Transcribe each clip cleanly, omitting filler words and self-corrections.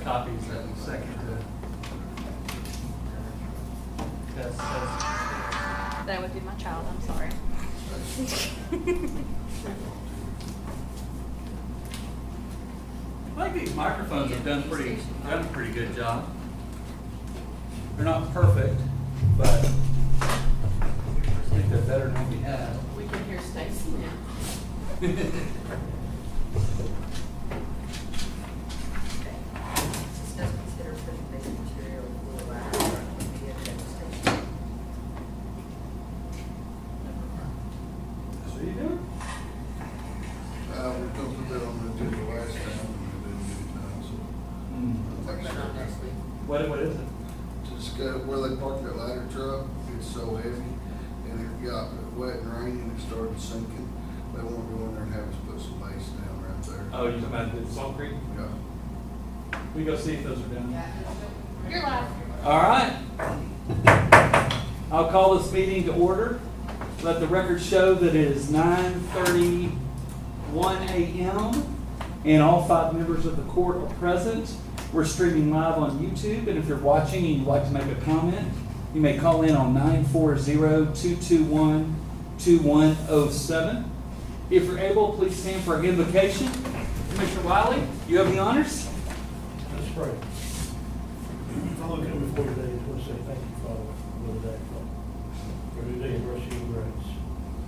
copies that second test. That would be my child, I'm sorry. I think these microphones have done a pretty good job. They're not perfect, but I think they're better than what we had. We can hear Stacy now. This does consider pretty big material for the lab, would be a devastation. So you doing? We talked a bit on the agenda last time, and we didn't get it done, so. Talk about it next week. What is it? Just where they parked that ladder truck, it's so heavy, and it got wet and rainy, and it started sinking. They want to go in there and have us put some base down right there. Oh, you're talking about the Salt Creek? Yeah. We go see if those are done. You're live. All right. I'll call this meeting to order. Let the record show that it is 9:31 a.m. and all 5 members of the court are present. We're streaming live on YouTube, and if you're watching and you'd like to make a comment, you may call in on 940-221-2107. If you're able, please stand for our invocation. Commissioner Wiley, you have the honors. Let's pray. Father, come before you today, I just want to say thank you, Father, for another day, Father. For a new day of mercy and grace.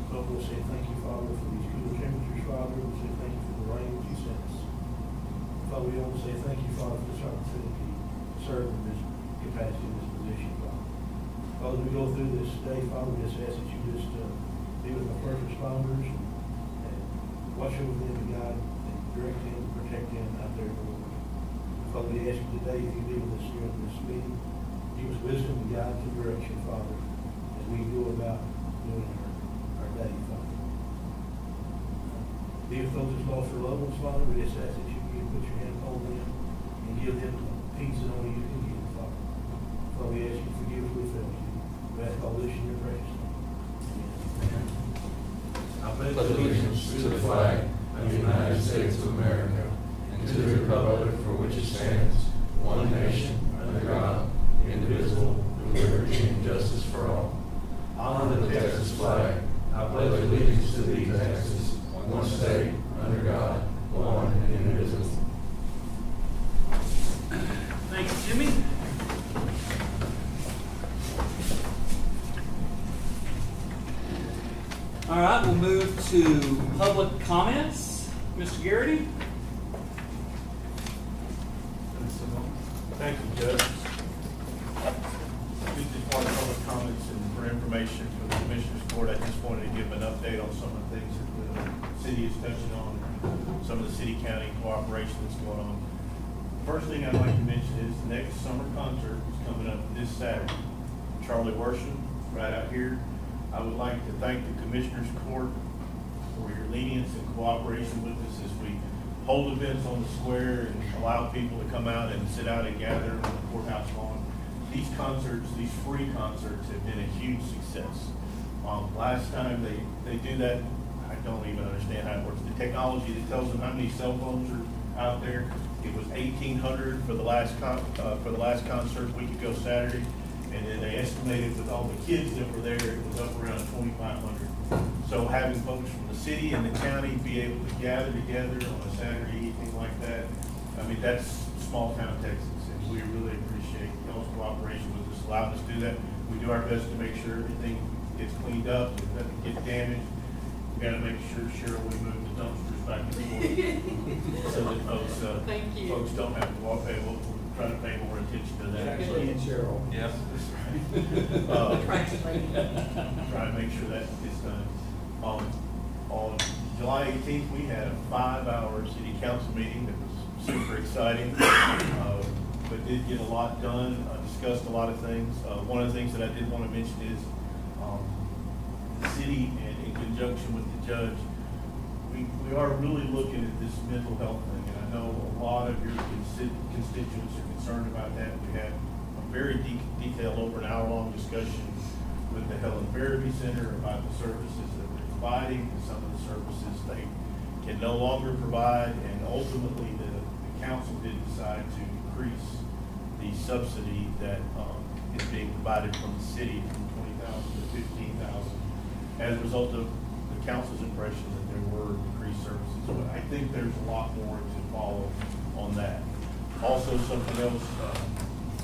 Father, we'll say thank you, Father, for these cooler temperatures, Father. We'll say thank you for the rain that you sent us. Father, we want to say thank you, Father, for this opportunity to serve in this capacity, in this position, Father. Father, as we go through this day, Father, we just ask that you just be with the first responders and watch over them, and God, and direct them, protect them out there, Lord. Father, we ask you today, if you be with us during this meeting, give us wisdom and guidance and direction, Father, as we go about doing our day, Father. Be with those that's lost their loved ones, Father. We just ask that you put your hand on them and give them peace that only you can give, Father. Father, we ask you to forgive us, we failed you. We ask all this in your precious name. Amen. I pledge allegiance to the flag of the United States of America and to the republic for which it stands, one nation, under God, indivisible, with liberty and justice for all. Honor the Texas flag. I pledge allegiance to thee, Texas, one state, under God, one and indivisible. Thanks, Jimmy. All right, we'll move to public comments. Mr. Garrity? Thank you, Judge. We just want public comments and for information for the Commissioners Court. I just wanted to give an update on some of the things that the city is touching on, some of the city-county cooperation that's going on. First thing I'd like to mention is the next summer concert is coming up this Saturday. Charlie Worsham, right out here. I would like to thank the Commissioners Court for your lenience and cooperation with us as we hold events on the square and allow people to come out and sit out and gather on the courthouse lawn. These concerts, these free concerts, have been a huge success. Last time they do that, I don't even understand how it works. The technology that tells them how many cell phones are out there, it was 1,800 for the last concert a week ago Saturday, and then they estimated with all the kids that were there, it was up around 2,500. So having folks from the city and the county be able to gather together on a Saturday evening like that, I mean, that's small town Texas, and we really appreciate y'all's cooperation with us, allowing us to do that. We do our best to make sure everything gets cleaned up, and nothing gets damaged. We gotta make sure, Cheryl, we move the dumpsters back and forth so that Thank you. folks don't have to walk. We'll try to pay more attention to that. Jackie and Cheryl. Yes. Try to make sure that gets done. On July 18th, we had a 5-hour city council meeting that was super exciting, but did get a lot done, discussed a lot of things. One of the things that I did want to mention is the city, and in conjunction with the judge, we are really looking at this mental health thing, and I know a lot of your constituents are concerned about that. We had a very detailed, over an hour-long discussion with the Helen Farabee Center about the services that we're providing, and some of the services they can no longer provide, and ultimately the council did decide to increase subsidy that is being provided from the city from $20,000 to $15,000 as a result of the council's impression that there were decreased services. But I think there's a lot more to follow on that. Also, something else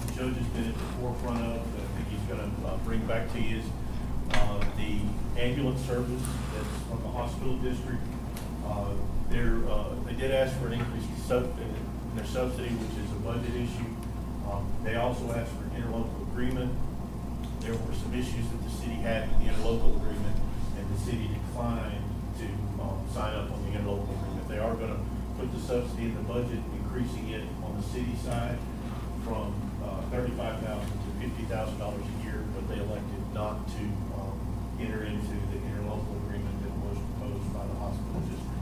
the judge has been at the forefront of, that I think he's going to bring back to you is the ambulance service that's from the hospital district. They did ask for an increase in their subsidy, which is a budget issue. They also asked for an interlocal agreement. There were some issues that the city had with the interlocal agreement, and the city declined to sign up on the interlocal agreement. They are going to put the subsidy in the budget, increasing it on the city side from $35,000 to $50,000 a year, but they elected not to enter into the interlocal agreement that was proposed by the hospital district.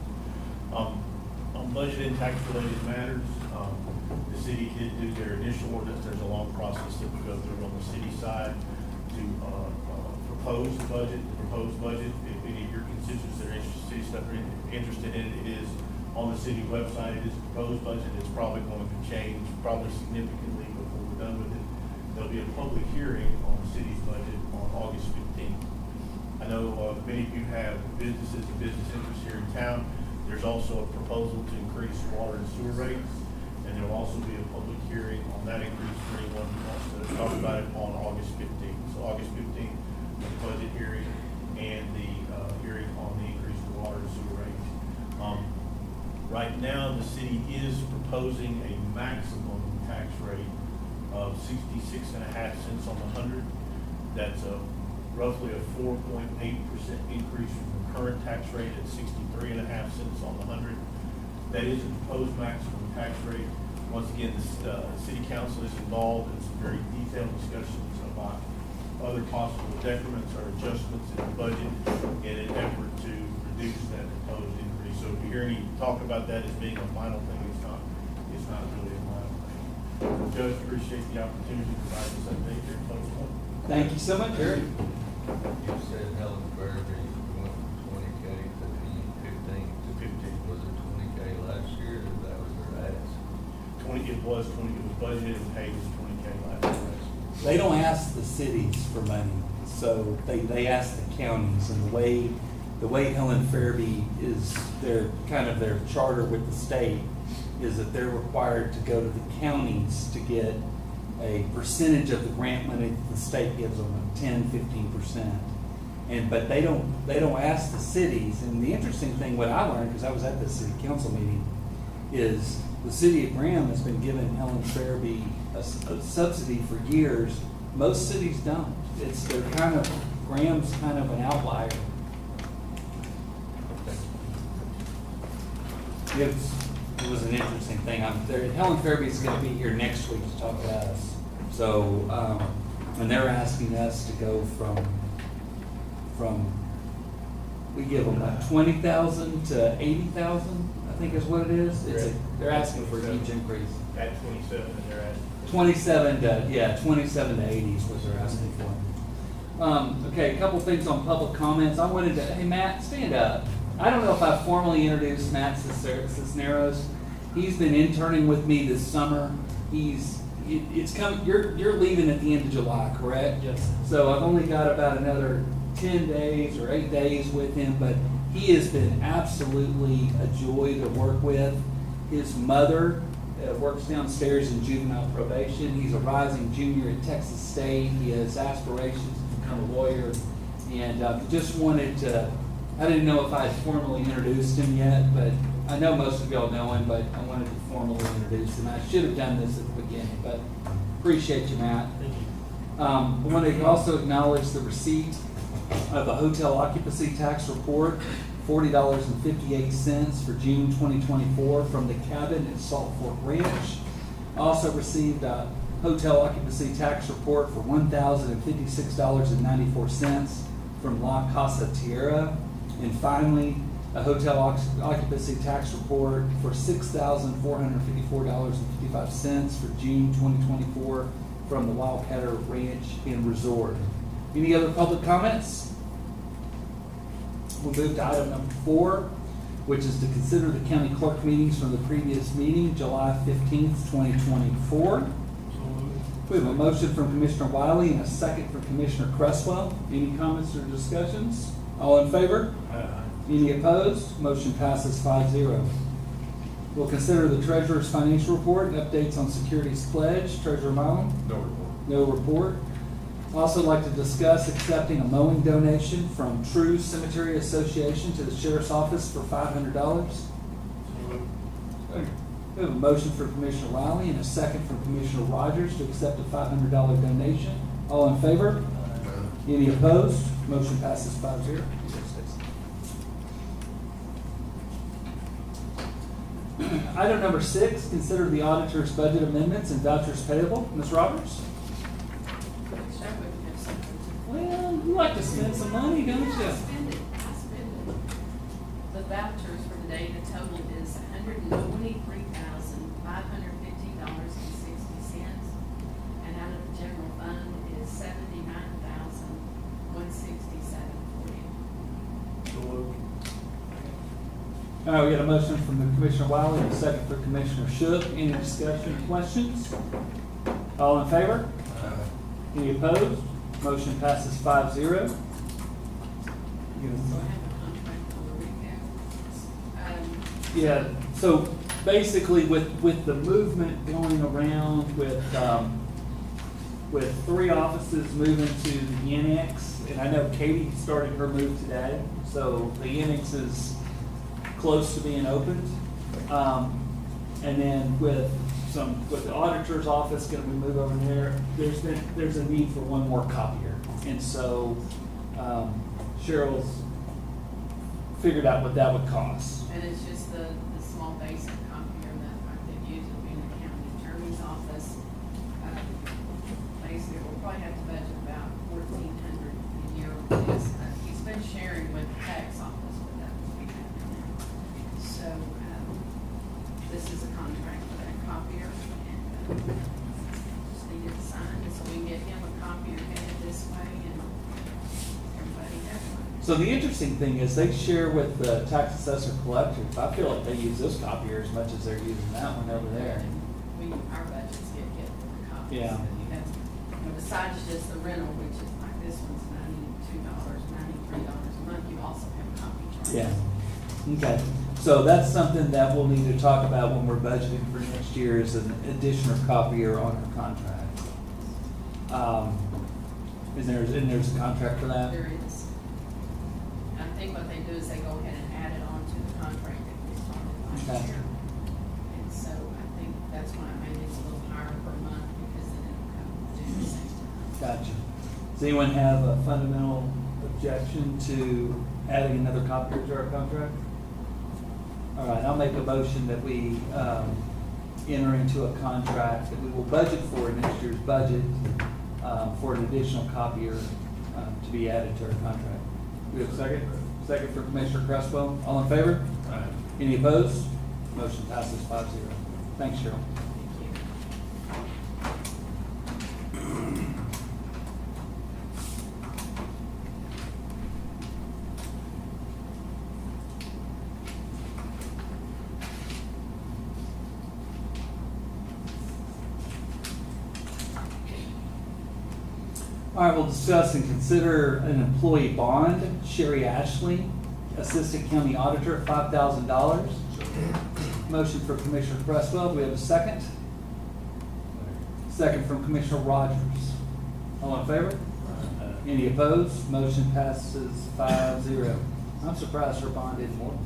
On budget and tax-related matters, the city did do their initial ordinance. There's a long process that we go through on the city side to propose the budget, the proposed budget. If any of your constituents that are interested in it, it is on the city website. It is a proposed budget. It's probably going to change probably significantly before we're done with it. There'll be a public hearing on the city's budget on August 15th. I know many of you have businesses and business interests here in town. There's also a proposal to increase water and sewer rates, and there will also be a public hearing on that increase for anyone who wants to talk about it on August 15th. So August 15th, the budget hearing and the hearing on the increase in water and sewer rates. Right now, the city is proposing a maximum tax rate of 66.5 cents on the 100. That's roughly a 4.8% increase from the current tax rate at 63.5 cents on the 100. That is a proposed maximum tax rate. Once again, the city council is involved in some very detailed discussions about other possible decrements or adjustments in the budget in an effort to reduce that proposed increase. So if you hear any talk about that as being a final thing, it's not really a final thing. Judge, appreciate the opportunity to provide this update here. Thank you so much, Eric. You said Helen Fairview went from 20K to 15 to 15. Was it 20K last year, or that was their ask? It was budgeted and paid as 20K last year. They don't ask the cities for money, so they ask the counties, and the way Helen Fairview is their charter with the state is that they're required to go to the counties to get a percentage of the grant money that the state gives them, 10-15%. But they don't ask the cities. And the interesting thing, what I learned, because I was at the city council meeting, is the city of Graham has been giving Helen Fairview a subsidy for years. Most cities don't. Graham's kind of an outlier. It was an interesting thing. Helen Fairview is going to be here next week to talk to us. So, and they're asking us to go from we give them like 20,000 to 80,000. I think is what it is. They're asking for a huge increase. At 27, and they're at 27 to 80 is what they're asking for. Okay, a couple things on public comments. I wanted to, hey Matt, stand up. I don't know if I formally introduced Matt Cisneros. He's been interning with me this summer. It's coming. You're leaving at the end of July, correct? Yes. So I've only got about another 10 days or 8 days with him, but he has been absolutely a joy to work with. His mother works downstairs in juvenile probation. He's a rising junior at Texas State. He has aspirations to become a lawyer, and just wanted to. I didn't know if I had formally introduced him yet, but I know most of y'all know him, but I wanted to formally introduce him. I should have done this at the beginning, but appreciate you, Matt. Thank you. I want to also acknowledge the receipt of a hotel occupancy tax report, $40.58 for June 2024 from the Cabin at Salt Fork Ranch. Also received a hotel occupancy tax report for $1,056.94 from La Casa Tierra. And finally, a hotel occupancy tax report for $6,454.55 for June 2024 from the Wildcatter Ranch and Resort. Any other public comments? We'll move to item number 4, which is to consider the county clerk meetings from the previous meeting, July 15th, 2024. So moved. We have a motion from Commissioner Wiley and a second from Commissioner Cresswell. Any comments or discussions? All in favor? Any opposed? Motion passes 5-0. We'll consider the treasurer's financial report and updates on securities pledge. Treasurer Mylum? No report. No report. Also like to discuss accepting a mowing donation from True Cemetery Association to the Sheriff's Office for $500. We have a motion for Commissioner Wiley and a second from Commissioner Rogers to accept a $500 donation. All in favor? Any opposed? Motion passes 5-0. Item number 6, consider the auditor's budget amendments and vouchers payable. Ms. Roberts? Wish I would have something to. Well, you like to spend some money, don't you? I spend it. The vouchers for today, the total is $123,550.60. And out of the general fund is $79,167.40. So moved. All right, we got a motion from the Commissioner Wiley and a second for Commissioner Shook. Any discussion, questions? All in favor? Any opposed? Motion passes 5-0. So I have a contract for the recap. Yeah, so basically with the movement going around with 3 offices moving to the annex, and I know Katie started her move today, so the annex is close to being opened. And then with the auditor's office gonna be moved over there, there's a need for one more copier. And so, Cheryl's figured out what that would cost. And it's just the small basic copier that they've used in the county attorney's office. Basically, we'll probably have to budget about $1,400 a year on this. He's been sharing with the tax office, but that will be happening now. So, this is a contract for that copier, and just need it signed, so we can get him a copier headed this way, and everybody has one. So the interesting thing is they share with the tax assessor collectors. I feel like they use this copier as much as they're using that one over there. Our budgets get hit with the copies. Yeah. But you have, besides just the rental, which is like this one's $92, $93 a month, you also have copy charges. Yeah. Okay. So that's something that we'll need to talk about when we're budgeting for next year is an additional copier on our contract. There's a contract for that? There is. I think what they do is they go ahead and add it on to the contract that we started last Okay. year. And so I think that's why maybe it's a little higher per month because then it'll come due the same time. Gotcha. Does anyone have a fundamental objection to adding another copier to our contract? All right, I'll make a motion that we enter into a contract that we will budget for in next year's budget for an additional copier to be added to our contract. Do we have a second? Second for Commissioner Cresswell. All in favor? Any opposed? Motion passes 5-0. Thanks, Cheryl. Thank you. All right, we'll discuss and consider an employee bond. Sherry Ashley, Assistant County Auditor, $5,000. Motion for Commissioner Cresswell. Do we have a second? Second from Commissioner Rogers. All in favor? Any opposed? Motion passes 5-0. I'm surprised her bond isn't more.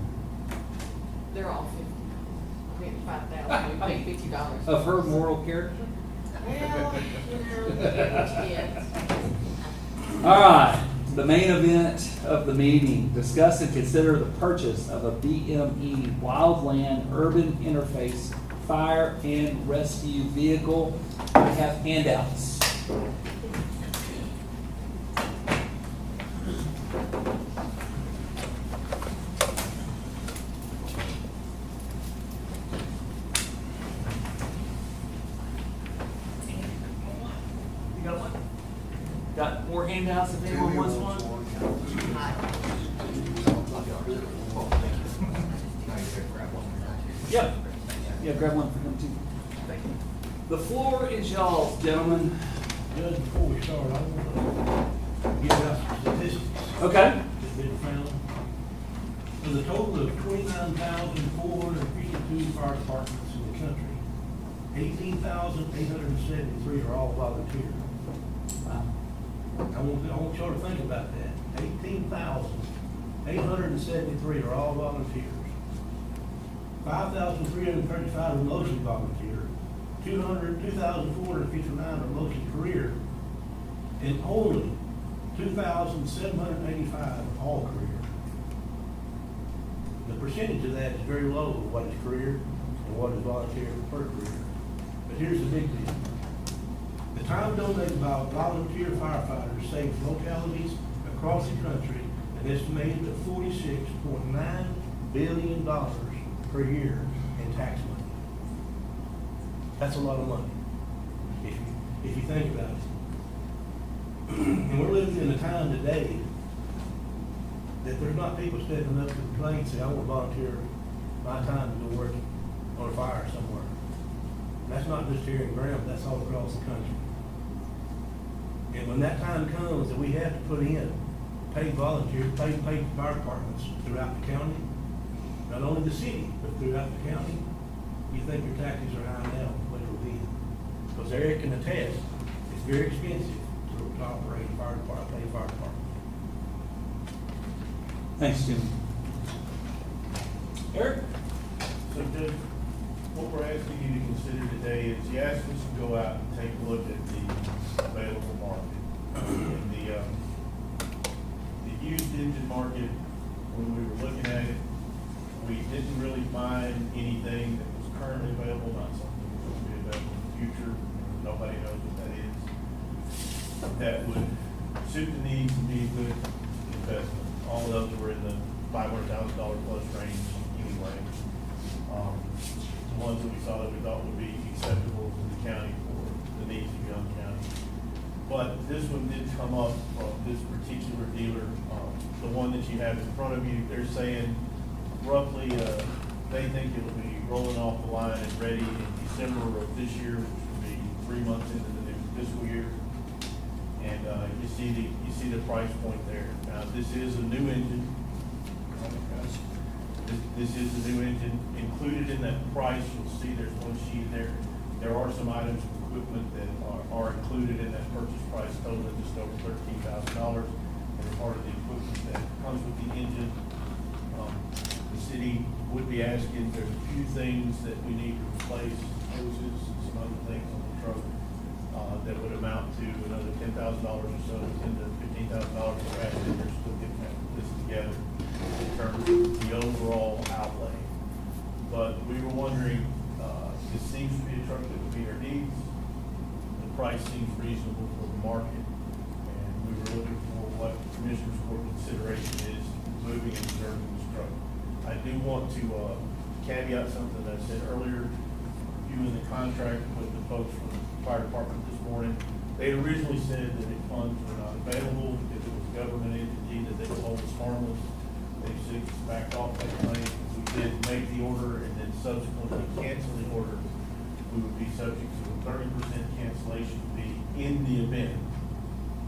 They're all $50. We have $5,000, we pay $50. Of her moral character? Well, yes. All right, the main event of the meeting, discuss and consider the purchase of a BME Wildland Urban Interface Fire and Rescue Vehicle. We have handouts. You got one? Got more handouts if anyone wants one? Yep. Yeah, grab one for him too. The floor is y'all's, gentlemen. Judge, before we start, I want to give out some statistics Okay. that's been found. Of the total of 29,452 fire departments in the country, 18,873 are all volunteer. Wow. I want y'all to think about that. 18,873 are all volunteers. 5,335 are mostly volunteer. 2,459 are mostly career. And only 2,785 are all career. The percentage of that is very low of what is career and what is volunteer per career. But here's the big deal. The time donated by volunteer firefighters saves localities across the country an estimated of $46.9 billion per year in tax money. That's a lot of money, if you think about it. And we're living in a time today that there's not people stepping up to the plate and say, I want to volunteer my time to go work on a fire somewhere. And that's not just here in Graham, that's all across the country. And when that time comes that we have to put in paid volunteers, paid fire departments throughout the county, not only the city, but throughout the county, you think your taxes are high now, what it'll be. Because Eric can attest, it's very expensive to operate a fire department, paid fire department. Thanks, Jim. Eric? So Judge, what we're asking you to consider today is you asked us to go out and take a look at the available market. And the used engine market, when we were looking at it, we didn't really find anything that was currently available, not something that will be available in the future. Nobody knows what that is. That would suit the needs and be a good investment. All of those were in the $500,000 plus range anyway. The ones that we saw that we thought would be acceptable to the county for the needs of Young County. But this one did come up from this particular dealer. The one that you have in front of you, they're saying roughly, they think it'll be rolling off the line and ready in December of this year, which will be 3 months into the new fiscal year. And you see the price point there. Now, this is a new engine. This is a new engine. Included in that price, you'll see there's one sheet there. There are some items of equipment that are included in that purchase price, totaling just over $13,000. And part of the equipment that comes with the engine. The city would be asking, there's a few things that we need to replace, hoses, and some other things on the truck. That would amount to another $10,000 or so, $10,000 to $15,000 for asking, they're still getting this together in terms of the overall outlay. But we were wondering, this seems to be a truck that would meet our needs. The price seems reasonable for the market. And we were looking for what Commissioner's Court consideration is moving and reserving this truck. I do want to caveat something that I said earlier. Viewing the contract with the folks from the fire department this morning, they originally said that if funds were not available, because it was a government entity, that they would hold us harmless. They've since backed off that claim. We did make the order and then subsequently cancel the order. We would be subject to a 30% cancellation fee in the event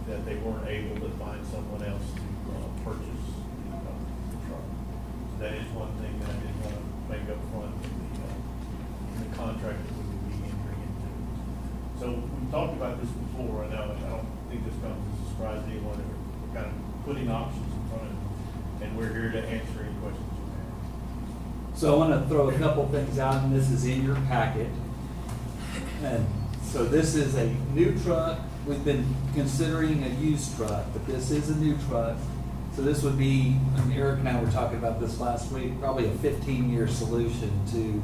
that they weren't able to find someone else to purchase the truck. So that is one thing that I did want to make up front in the contract that we would be entering into. So we've talked about this before. I know, I don't think this comes as a surprise to anyone. We're kind of putting options in front of you, and we're here to answer any questions you have. So I want to throw a couple things out, and this is in your packet. And so this is a new truck. We've been considering a used truck, but this is a new truck. So this would be, and Eric and I were talking about this last week, probably a 15-year solution to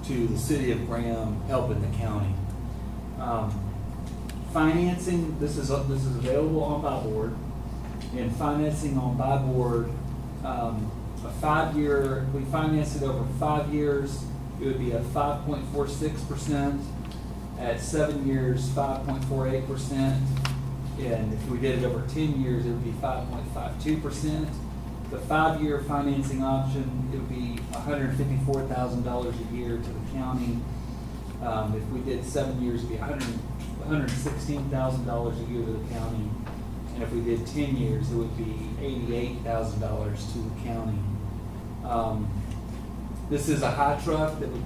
the city of Graham helping the county. Financing, this is available on Buy Board, and financing on Buy Board, a 5-year, we finance it over 5 years, it would be a 5.46%. At 7 years, 5.48%. And if we did it over 10 years, it would be 5.52%. The 5-year financing option, it would be $154,000 a year to the county. If we did 7 years, it'd be $116,000 a year to the county. And if we did 10 years, it would be $88,000 to the county. This is a high truck that would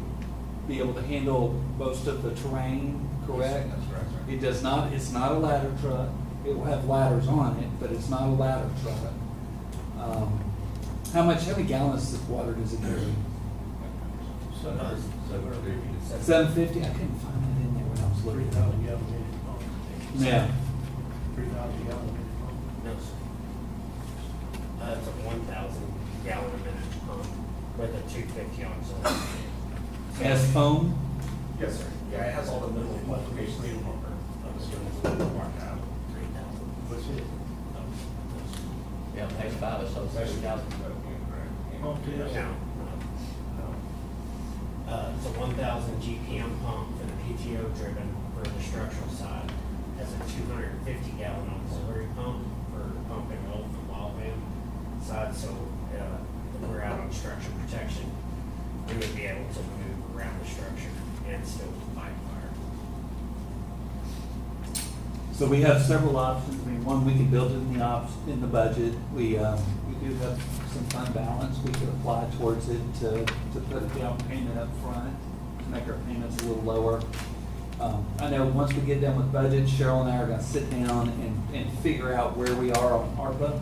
be able to handle most of the terrain, correct? That's right, sir. It does not, it's not a ladder truck. It will have ladders on it, but it's not a ladder truck. How many gallons of water does it carry? 750? I couldn't find that in there when I was looking. 3,000 gallon minute pump. Yeah. 3,000 gallon minute pump. No, sir. It's a 1,000 gallon a minute pump with a 250 on zone. Has foam? Yes, sir. Yeah, it has all the mineral qualifications in lumber. I'm assuming it's a little more out. 3,000. What's it? Yeah, page 5, it shows 3,000. Pump test? No. It's a 1,000 GPM pump for the PTO driven for the structural side. Has a 250 gallon auxiliary pump for pumping oil from wildland side. So if we're out on structure protection, we would be able to move around the structure and still fight fire. So we have several options. I mean, one, we can build it in the budget. We do have some fund balance. We could apply towards it to put a down payment up front, to make our payments a little lower. I know once we get done with budget, Cheryl and I are gonna sit down and figure out where we are on ARPA.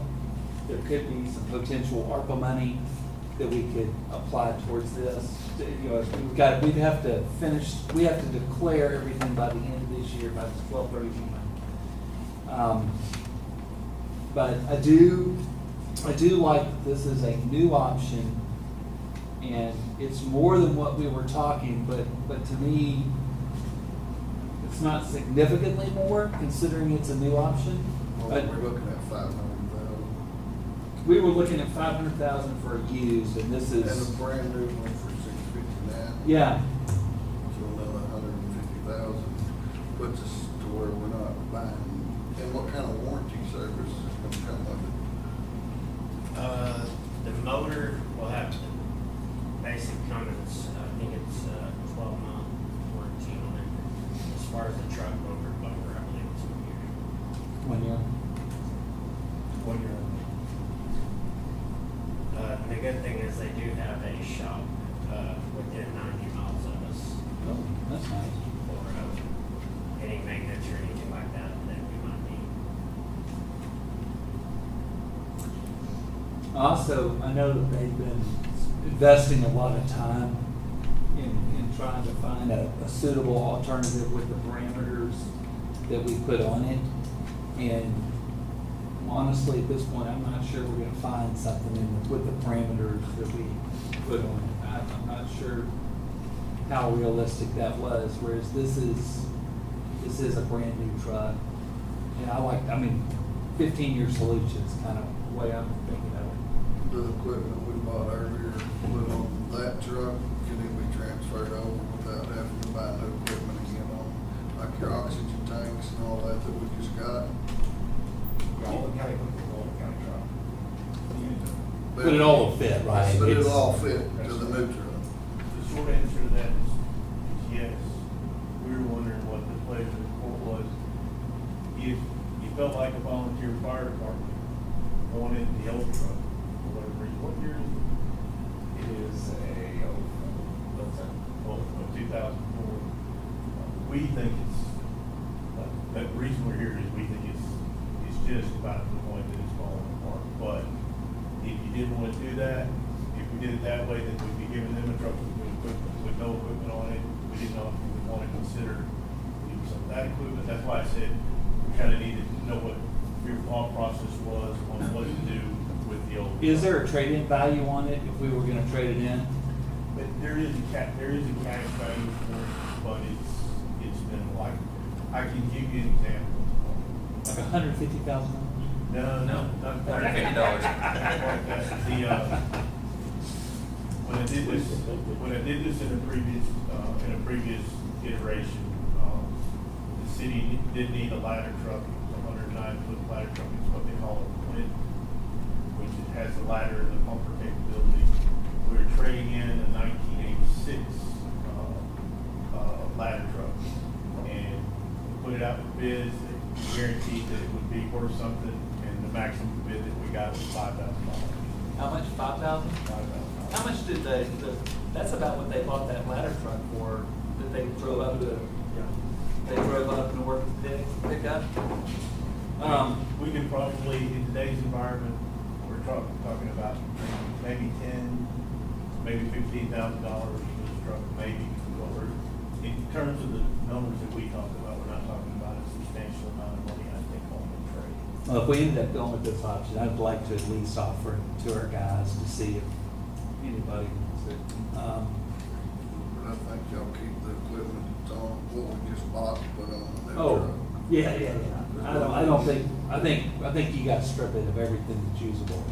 There could be some potential ARPA money that we could apply towards this. You know, we have to declare everything by the end of this year, by 12/31. But I do like that this is a new option, and it's more than what we were talking, but to me, it's not significantly more, considering it's a new option. Well, we're looking at 500,000. We were looking at 500,000 for a used, and this And a is, brand new one for 659. yeah, So another 150,000 puts us to where we're not buying. And what kind of warranty service is going to come with it? The motor will have the basic Cummins, I think it's 12-month warranty on it. As far as the truck motor, I believe it's 1 year. 1 year. 1 year. The good thing is they do have a shop within 90 miles of us Oh, that's nice. for any maintenance or anything like that that we might need. Also, I know that they've been investing a lot of time in trying to find a suitable alternative with the parameters that we put on it. And honestly, at this point, I'm not sure we're gonna find something with the parameters that we put on it. I'm not sure how realistic that was, whereas this is a brand new truck. And I mean, 15-year solution is kind of the way I'm thinking of it. The equipment we bought earlier, put on that truck, can it be transferred over without having to buy new equipment again on, like your oxygen tanks and all that we just got? All the county, all the county truck. But it all will fit, right? But It's- it'll all fit to the new truck. The short answer to that is yes. We were wondering what the pleasure of the court was. If you felt like a volunteer fire department wanted the old truck, for whatever reason, what year is it? It is what's that? Well, 2004. We think it's, the reason we're here is we think it's just about to the point that it's falling apart. But if you didn't want to do that, if we did it that way, then we'd be giving them a truck with no equipment on it. We didn't know if we would want to consider using some of that equipment. That's why I said we kind of needed to know what your thought process was on what to do with the old. Is truck. there a trade-in value on it if we were gonna trade it in? But there is a cash value for it, but it's been like, I can give you an example. Like $150,000? No, not $150. When I did this in a previous iteration, the city did need a ladder truck, a 109-foot ladder truck, it's what they call a twin, which it has the ladder and the pumper capability. We were trading in a 1986 ladder truck. And we put it out for bids, it guaranteed that it would be worth something, and the maximum bid that we got was $5,000. How much, 5,000? $5,000. How much did that's about what they bought that ladder truck for, that they drove up to, they drove up and worked the pickup? We can probably, in today's environment, we're talking about maybe maybe $15,000 for this truck, maybe. In terms of the numbers that we talked about, we're not talking about a substantial amount of money, I think, on the trade. Well, if we end up going with this option, I'd like to at least offer it to our guys to see if anybody wants it. But I think y'all keep the equipment that's on, what we just bought, put on the new Oh, truck. yeah. I don't think, I think you gotta strip it of everything that's usable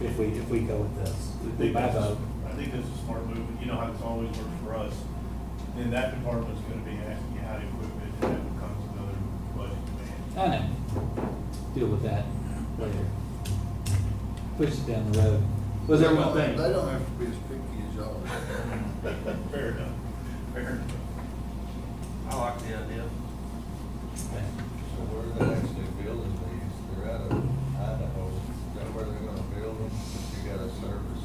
if we go with this. It'd be my vote. I think that's a smart move. You know how this always works for us. Then that department's gonna be asking you how to equip it, and that becomes another budget demand. I know. Deal with that later. Push it down the road. Was there one thing? They don't have to be as picky as y'all. Fair enough. Fair enough. I like the idea. So where are they actually building these? They're out of Idaho. Is that where they're gonna build them? You got a service?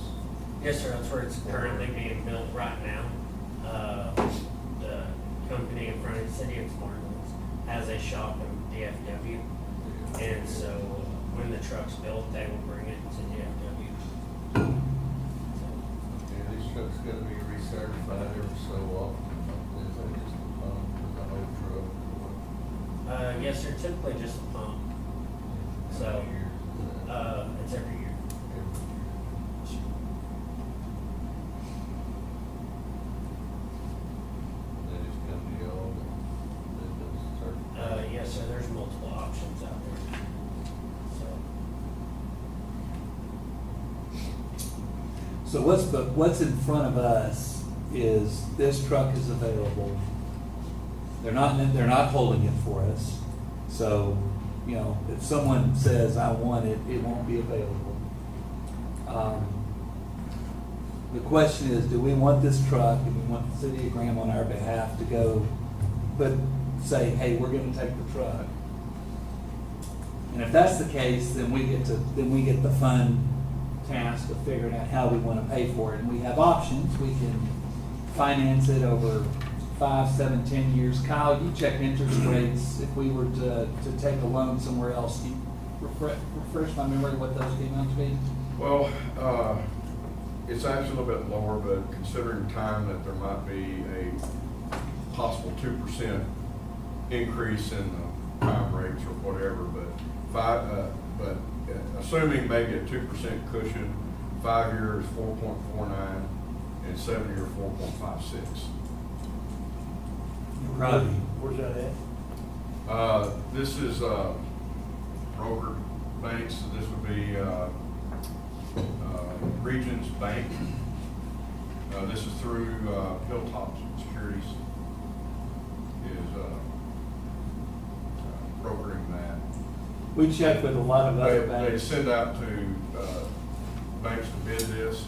Yes, sir, that's where it's currently being built right now. The company in front of the city of Spartanburg has a shop in DFW. And so when the truck's built, they will bring it to DFW. Yeah, these trucks gotta be recertified every so often. Is that just a pump for the whole truck? Yes, sir, typically just a pump. So, it's every year. They just come to y'all and they just Yes, sir, there's multiple options out there. So, what's in front of us is this truck is available. They're not holding it for us. So, you know, if someone says, I want it, it won't be available. The question is, do we want this truck, and we want the city of Graham on our behalf to go, but say, hey, we're gonna take the truck. And if that's the case, then we get the fun task of figuring out how we wanna pay for it. And we have options. We can finance it over 5, 7, 10 years. Kyle, you check interest rates. If we were to take a loan somewhere else, can you refresh my memory what those came out to be? Well, it's actually a little bit lower, but considering time that there might be a possible 2% increase in the prime rates or whatever, but assuming maybe a 2% cushion, 5 years 4.49 and 7 year 4.56. Right. Where's that at? This is brokered banks. So this would be Regions Bank. This is through Hilltop Securities is brokering that. We checked with a lot of other They banks. send out to banks to bid this.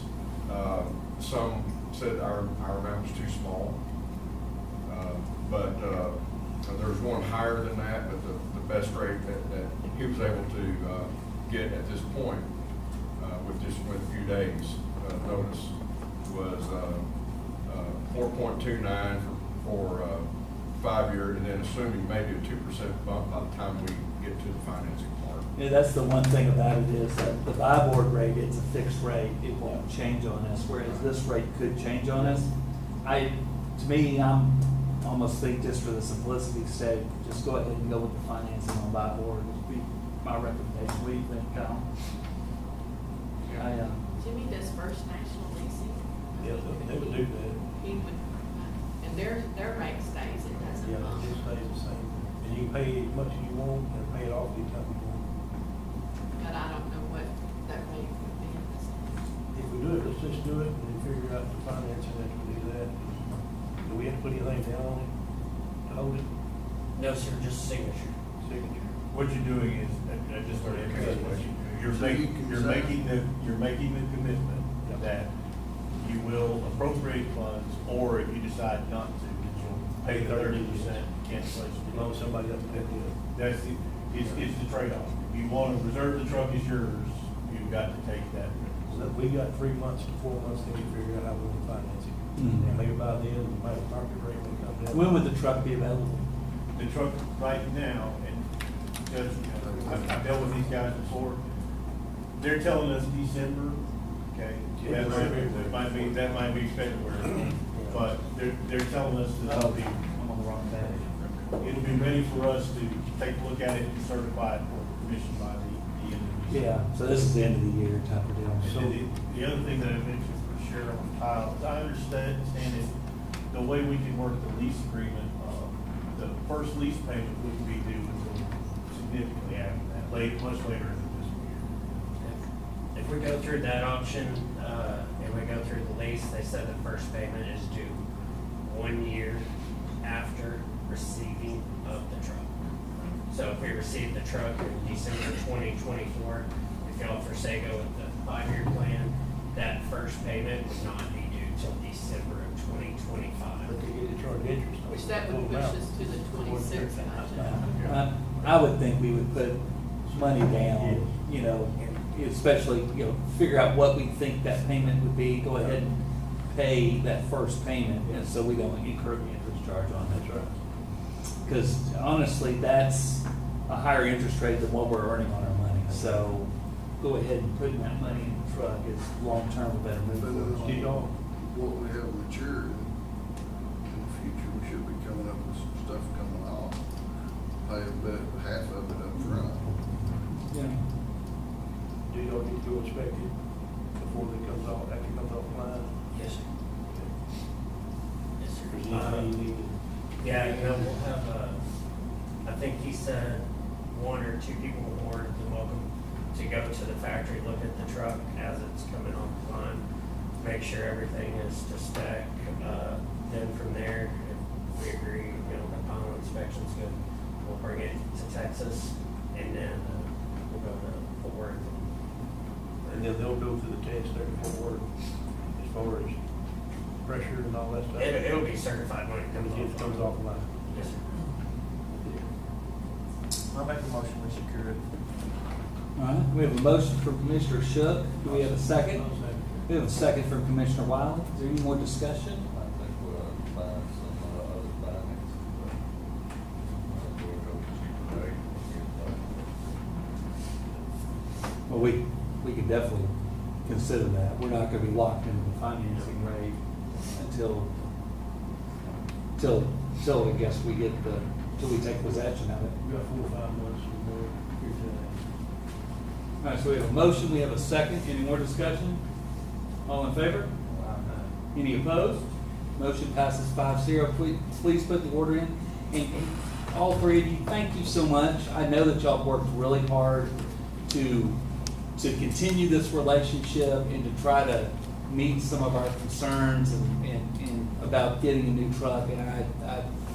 Some said our amount was too small. But there was one higher than that, but the best rate that he was able to get at this point with a few days notice was 4.29 for 5 year, and then assuming maybe a 2% bump by the time we get to the financing part. Yeah, that's the one thing about it is that the buy board rate, it's a fixed rate. It won't change on us, whereas this rate could change on us. To me, I'm almost think just for the simplicity's sake, just go ahead and go with the financing on buy board. Would be my recommendation. What do you think, Kyle? Jimmy does First National Leasing. Yeah, they would do that. He would, and their rate stays, it doesn't Yeah, bump. it just stays the same. And you can pay as much as you want and pay it off anytime you want. But I don't know what that rate would be. If we do it, let's just do it and then figure out the financing after we do that. Do we have to put anything down on it to hold it? no, sir, just signature. Signature. What you're doing is, I just want to emphasize what you're So you making, can you're say- making the commitment that you will appropriate funds, or if you decide not to, that you'll pay the 30% cancellation As fee. long as somebody doesn't pick it up. That's the, it's the trade-off. If you want to reserve the truck as yours, you've got to take that risk. So we got 3 months to 4 months to figure out how we're gonna finance it. Mhm. And maybe by then, we might have market rate may come down. When would the truck be available? The truck right now, and Judge, I've dealt with these guys before, they're telling us December, okay? That might be February, but they're telling us that it'll be, I'm on the wrong page. it'll be ready for us to take a look at it and certify it for commission by the end of the year. Yeah, so this is the end of the year type of deal. So the other thing that I mentioned for Cheryl and Kyle, is I understand it, the way we can work the lease agreement, the first lease payment wouldn't be due until significantly after that, much later in the fiscal year. If we go through that option, and we go through the lease, they said the first payment is due 1 year after receiving of the truck. So if we receive the truck in December 2024, if y'all forsake go with the 5-year plan, that first payment would not be due till December of 2025. But they get to charge interest. on Which that would full push amount. us to the 26th. I would think we would put money down, you know, especially, you know, figure out what we think that payment would be, go ahead and pay that first payment, and so we don't incur the interest charge on That's it. right. Because honestly, that's a higher interest rate than what we're earning on our money, so go ahead and putting that money in the truck is long-term a better move But for us. Deal. what we have matured in the future, we should be coming up with some stuff coming off. Pay a bit, half of it up front. Yeah. Do y'all need to go inspect it before it comes off, after it comes offline? Yes, sir. Yes, Is there sir. anything you need? Yeah, you know, we'll have, I think he said 1 or 2 people more than welcome to go to the factory, look at the truck as it's coming offline, make sure everything is to spec. Then from there, if we agree, you know, the final inspection's good, we'll bring it to Texas, and then we'll go to Fort Worth. And then they'll go through the test there before work, as far as pressure and all that stuff. It'll be certified when it comes It off. comes offline. Yes, sir. I'll make a motion, we secure it. All right, we have a motion from Commissioner Shook. Do we have a second? We have a second from Commissioner Wiley. Is there any more discussion? I think we'll find some other finance, but we'll go cheaper rate. Well, we could definitely consider that. We're not gonna be locked into the financing rate until I guess we get till we take possession of it. We got 4 or 5 months before here's All right, so we have a motion, we have a second. Any more discussion? All in favor? Any opposed? Motion passes 5-0. Please put the order in. And all three of you, thank you so much. I know that y'all worked really hard to continue this relationship and to try to meet some of our concerns and about getting a new truck. And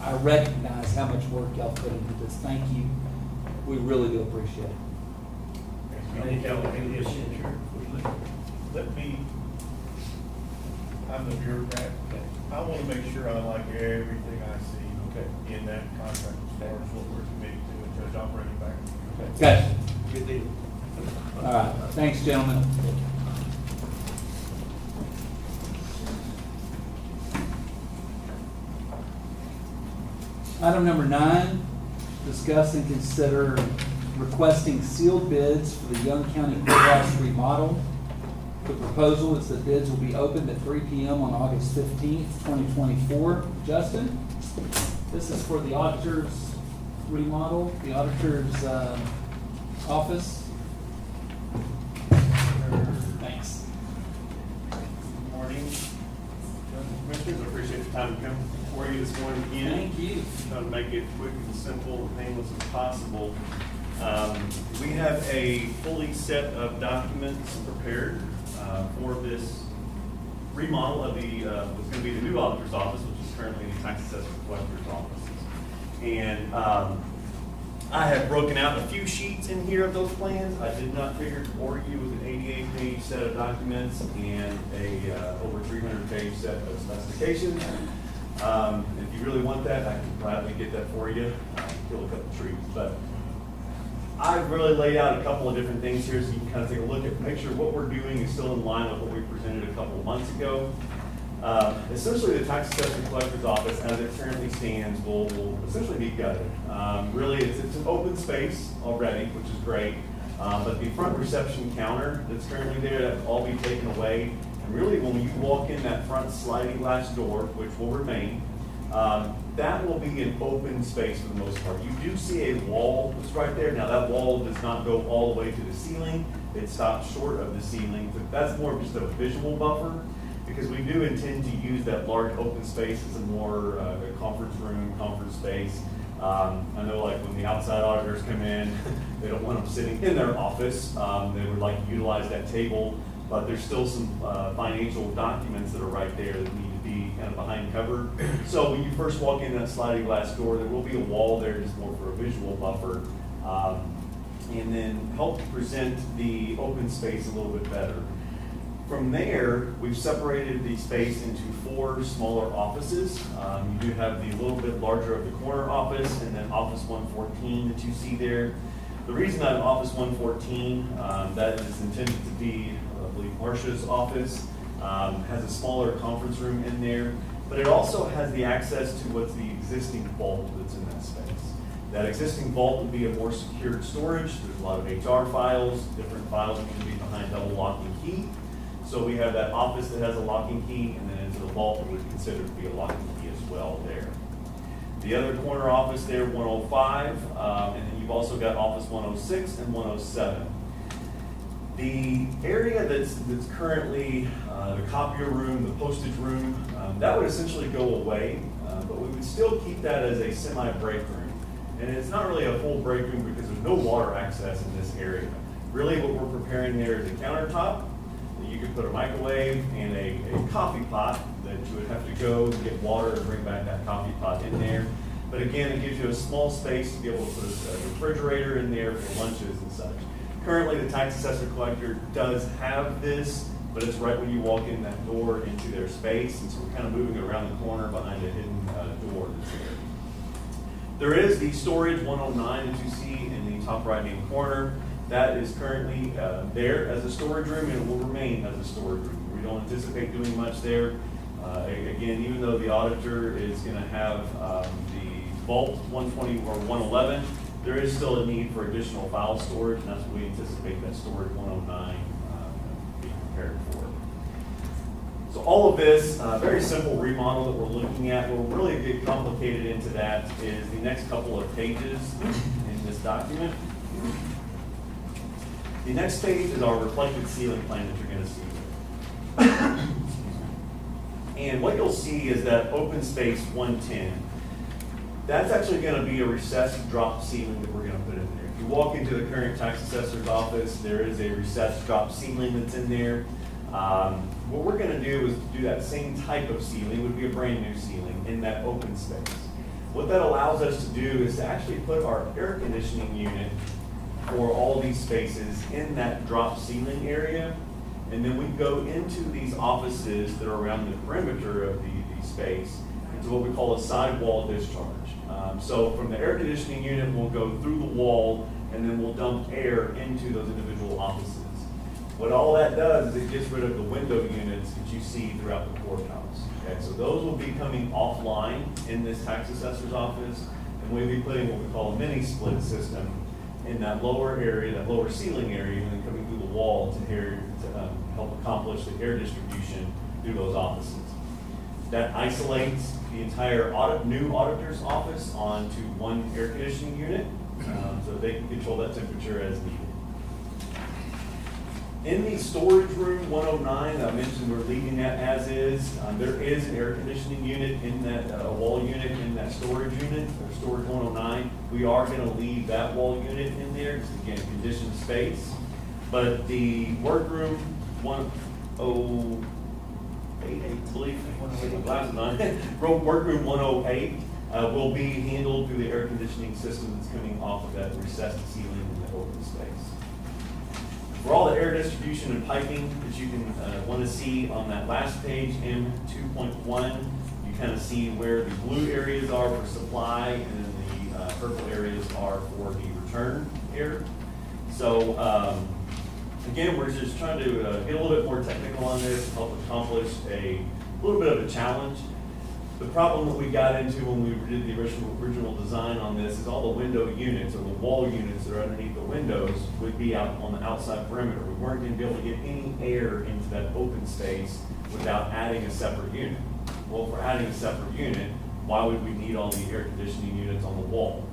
I recognize how much work y'all put into this. Thank you. We really do appreciate it. Thank y'all. Let me, I'm the bureaucrat. I want to make sure I like everything I see in that contract as far as what we're committed to, and Judge, I'll bring it back. Okay. Good deal. All right. Thanks, gentlemen. Item number 9, discuss and consider requesting sealed bids for the Young County Courthouse remodel. The proposal is that bids will be opened at 3 p.m. on August 15th, 2024. Justin, this is for the auditor's remodel, the auditor's office. Thanks. Good morning, Commissioners. I appreciate your time to come before you this morning again. Thank you. Trying to make it quick and simple and painless as possible. We have a fully set of documents prepared for this remodel of the what's going to be the new auditor's office, which is currently the tax assessor collector's offices. And I have broken out a few sheets in here of those plans. I did not figure to bore you with an 88-page set of documents and a over 300-page set of specifications. If you really want that, I can gladly get that for you, kill a couple trees. But I've really laid out a couple of different things here so you can kind of take a look at, make sure what we're doing is still in line with what we presented a couple of months ago. Essentially, the tax assessor collector's office, as it currently stands, will essentially be gutted. Really, it's an open space already, which is great. But the front reception counter that's currently there, that will all be taken away. And really, when you walk in that front sliding glass door, which will remain, that will be an open space for the most part. You do see a wall that's right there. Now, that wall does not go all the way to the ceiling. It stops short of the ceiling. But that's more of just a visual buffer, because we do intend to use that large open space as a more a conference room, conference space. I know, like, when the outside auditors come in, they don't want them sitting in their office. They would like to utilize that table, but there's still some financial documents that are right there that need to be kind of behind cover. So when you first walk in that sliding glass door, there will be a wall there just more for a visual buffer, and then help present the open space a little bit better. From there, we've separated the space into 4 smaller offices. You do have the little bit larger of the corner office, and then Office 114 that you see there. The reason I have Office 114, that is intended to be, I believe, Marcia's office, has a smaller conference room in there, but it also has the access to what's the existing vault that's in that space. That existing vault would be a more secured storage. There's a lot of HR files, different files that can be behind double lock and key. So we have that office that has a locking key, and then into the vault that would consider to be a locking key as well there. The other corner office there, 105, and then you've also got Office 106 and 107. The area that's currently the copier room, the postage room, that would essentially go away, but we would still keep that as a semi-break room. And it's not really a full break room because there's no water access in this area. Really what we're preparing there is a countertop. You could put a microwave and a coffee pot that you would have to go and get water and bring back that coffee pot in there. But again, it gives you a small space to be able to put a refrigerator in there for lunches and such. Currently, the tax assessor collector does have this, but it's right when you walk in that door into their space, and so we're kind of moving it around the corner behind a hidden door that's there. There is the storage 109 that you see in the top right-hand corner. That is currently there as a storage room, and it will remain as a storage room. We don't anticipate doing much there. Again, even though the auditor is going to have the vault 120 or 111, there is still a need for additional file storage, and that's what we anticipate that storage 109 being prepared for. So all of this, very simple remodel that we're looking at. What will really get complicated into that is the next couple of pages in this document. The next page is our reflected ceiling plan that you're going to see. And what you'll see is that open space 110. That's actually going to be a recessed drop ceiling that we're going to put in there. If you walk into the current tax assessor's office, there is a recessed drop ceiling that's in there. What we're going to do is do that same type of ceiling, would be a brand new ceiling in that open space. What that allows us to do is to actually put our air conditioning unit for all these spaces in that drop ceiling area, and then we go into these offices that are around the perimeter of the space into what we call a sidewall discharge. So from the air conditioning unit, we'll go through the wall, and then we'll dump air into those individual offices. What all that does is it gets rid of the window units that you see throughout the courthouse. Okay, so those will be coming offline in this tax assessor's office, and we'll be putting what we call a mini split system in that lower area, that lower ceiling area, and then coming through the wall to help accomplish the air distribution through those offices. That isolates the entire new auditor's office onto one air conditioning unit, so they can control that temperature as needed. In the storage room 109, I mentioned we're leaving that as is. There is an air conditioning unit in that, a wall unit in that storage unit, or storage 109. We are going to leave that wall unit in there, just again, conditioned space. But the workroom 108, I believe, my glasses on, workroom 108 will be handled through the air conditioning system that's coming off of that recessed ceiling in the open space. For all the air distribution and piping that you can want to see on that last page, M2.1, you kind of see where the blue areas are for supply and then the purple areas are for the return air. So, again, we're just trying to get a little bit more technical on this, help accomplish a little bit of a challenge. The problem that we got into when we did the original design on this is all the window units or the wall units that are underneath the windows would be out on the outside perimeter. We weren't going to be able to get any air into that open space without adding a separate unit. Well, if we're adding a separate unit, why would we need all the air conditioning units on the wall?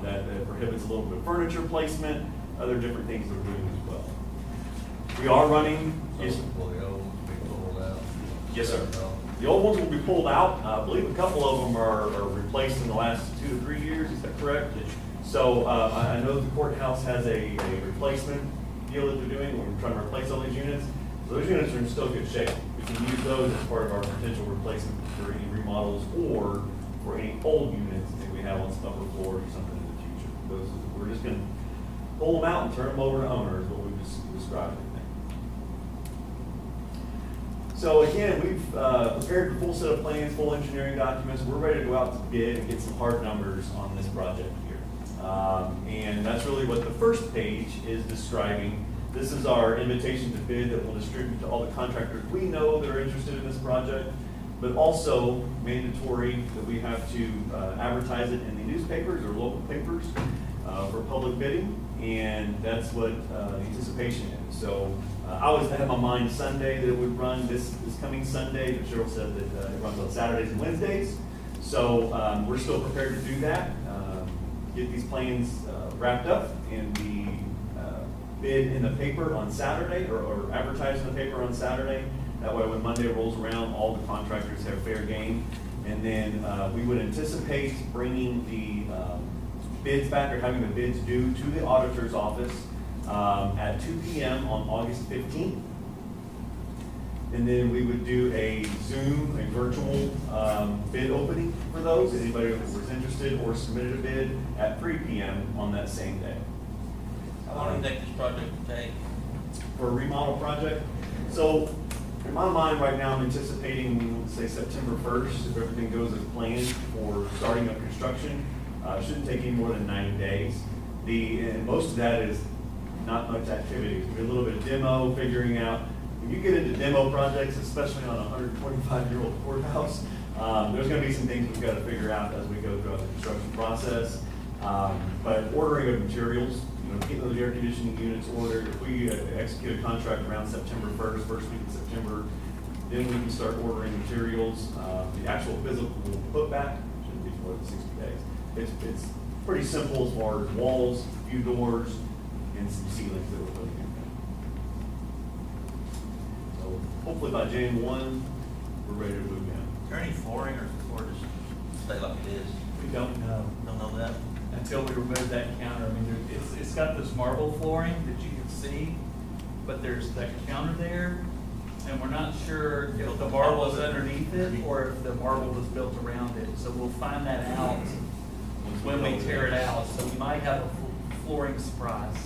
That prohibits a little bit of furniture placement, other different things that we're doing as well. We are running. Yes, sir. The old ones will be pulled out. I believe a couple of them are replaced in the last 2 to 3 years. Is that correct? So I know the courthouse has a replacement deal that they're doing. We're trying to replace all these units. So those units are in still good shape. We can use those as part of our potential replacement for any remodels or for any old units that we have on some upper floors or something in the future. We're just going to pull them out and turn them over to owners, what we just described. So again, we've prepared a full set of plans, full engineering documents. We're ready to go out to bid and get some hard numbers on this project here. And that's really what the first page is describing. This is our invitation to bid that we'll distribute to all the contractors we know that are interested in this project, but also mandatory that we have to advertise it in the newspapers or local papers for public bidding. And that's what the anticipation is. So I always had in my mind Sunday that it would run this coming Sunday, but Cheryl said that it runs on Saturdays and Wednesdays. So we're still prepared to do that, get these plans wrapped up and the bid in the paper on Saturday or advertised in the paper on Saturday. That way when Monday rolls around, all the contractors have fair game. And then we would anticipate bringing the bids back or having the bids due to the auditor's office at 2 p.m. on August 15th. And then we would do a Zoom, a virtual bid opening for those. Anybody who was interested or submitted a bid at 3 p.m. on that same day. How long do you think this project will take? For a remodel project? So in my mind right now, I'm anticipating, say, September 1st, if everything goes as planned for starting up construction. Shouldn't take any more than 90 days. And most of that is not much activity. It's gonna be a little bit of demo, figuring out. When you get into demo projects, especially on a 125-year-old courthouse, there's gonna be some things we've got to figure out as we go throughout the construction process. But ordering of materials, getting those air conditioning units ordered. If we execute a contract around September 1st, first week of September, then we can start ordering materials. The actual physical putback shouldn't be more than 60 days. It's pretty simple as far as walls, a few doors, and some ceilings that we're putting in. So hopefully by Jan 1, we're ready to move in. Is there any flooring or just stay like it is? We don't know Don't know that? until we remove that counter. I mean, it's got this marble flooring that you can see, but there's that counter there, and we're not sure if the marble is underneath it or if the marble was built around it. So we'll find that out when we tear it out. So we might have a flooring surprise.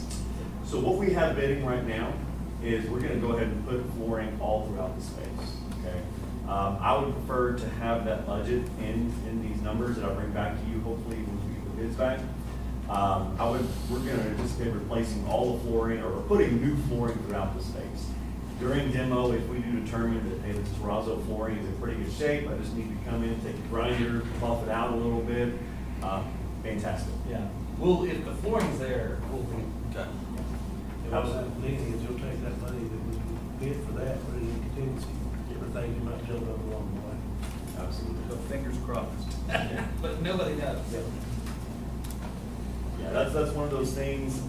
So what we have bidding right now is we're gonna go ahead and put flooring all throughout the space, okay? I would prefer to have that budget in these numbers that I'll bring back to you hopefully once we get the bids back. We're gonna anticipate replacing all the flooring or putting new flooring throughout the space. During demo, if we do determine that, hey, this terrazzo flooring is in pretty good shape, I just need to come in, take a grinder, buff it out a little bit, fantastic. Yeah. Well, if the flooring's there, we'll be. Okay. Absolutely, is you'll take that money that was bid for that, put it in contingency, everything you might jump up along the way. Absolutely. So fingers crossed. But nobody knows. Yeah, that's one of those things,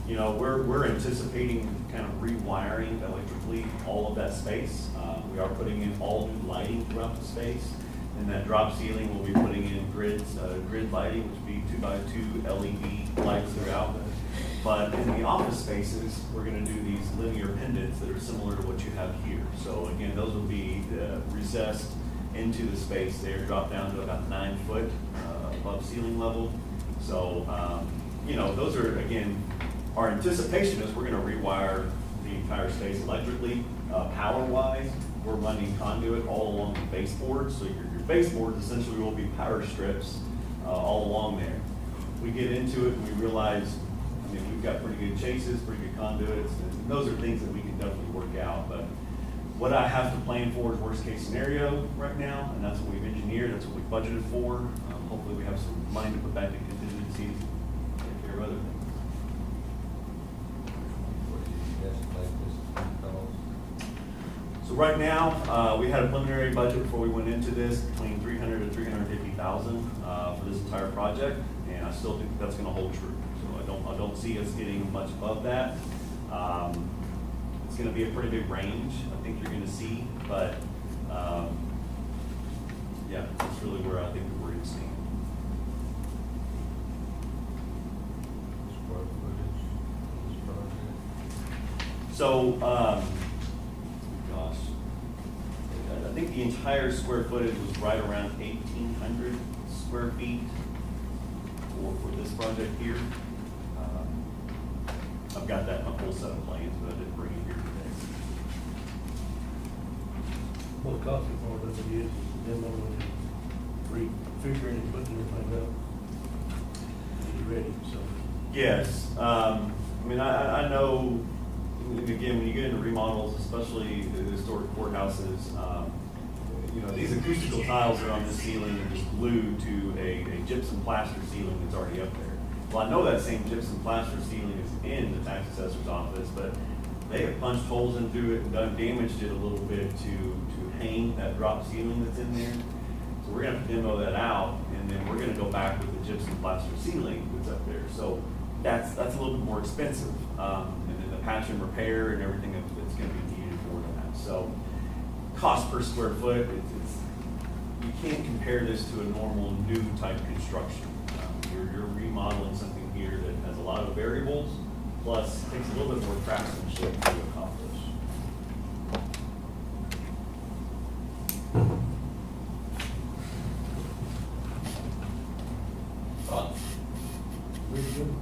we're anticipating kind of rewiring electrically all of that space. We are putting in all new lighting throughout the space. And that drop ceiling, we'll be putting in grid lighting, which will be 2x2 LED lights throughout. But in the office spaces, we're gonna do these linear pendants that are similar to what you have here. So again, those will be recessed into the space there, drop down to about 9 foot above ceiling level. So, those are, again, our anticipation is we're gonna rewire the entire space electrically, power-wise. We're running conduit all along the baseboard, so your Your baseboards essentially will be power strips all along there. We get into it and we realize, I mean, we've got pretty good chases, pretty good conduits, and those are things that we can definitely work out. But what I have to plan for is worst case scenario right now, and that's what we've engineered, that's what we budgeted for. Hopefully we have some money to put back in contingencies, take care of other things. So right now, we had a preliminary budget before we went into this between 300 and 350,000 for this entire project, and I still think that's going to hold true. So I don't see us getting much above that. It's going to be a pretty big range, I think you're going to see, but yeah, that's really where I think that we're going to see. So, gosh, I think the entire square footage was right around 1,800 square feet for this project here. I've got that in a full set of plans, but I didn't bring it here today. Well, the costly part of it is them only refiguring and putting everything up. It's ready, so. Yes, I mean, I know, again, when you get into remodels, especially the historic courthouses, you know, these acoustical tiles that are on this ceiling are just glued to a gypsum plaster ceiling that's already up there. Well, I know that same gypsum plaster ceiling is in the tax assessor's office, but they have punched holes into it and damaged it a little bit to hang that drop ceiling that's in there. So we're gonna have to demo that out, and then we're gonna go back with the gypsum plaster ceiling that's up there. So that's a little bit more expensive. And then the patch and repair and everything that's gonna be needed for that. So cost per square foot, you can't compare this to a normal new type construction. You're remodeling something here that has a lot of variables, plus takes a little bit more craftsmanship to accomplish. Thoughts? Really good.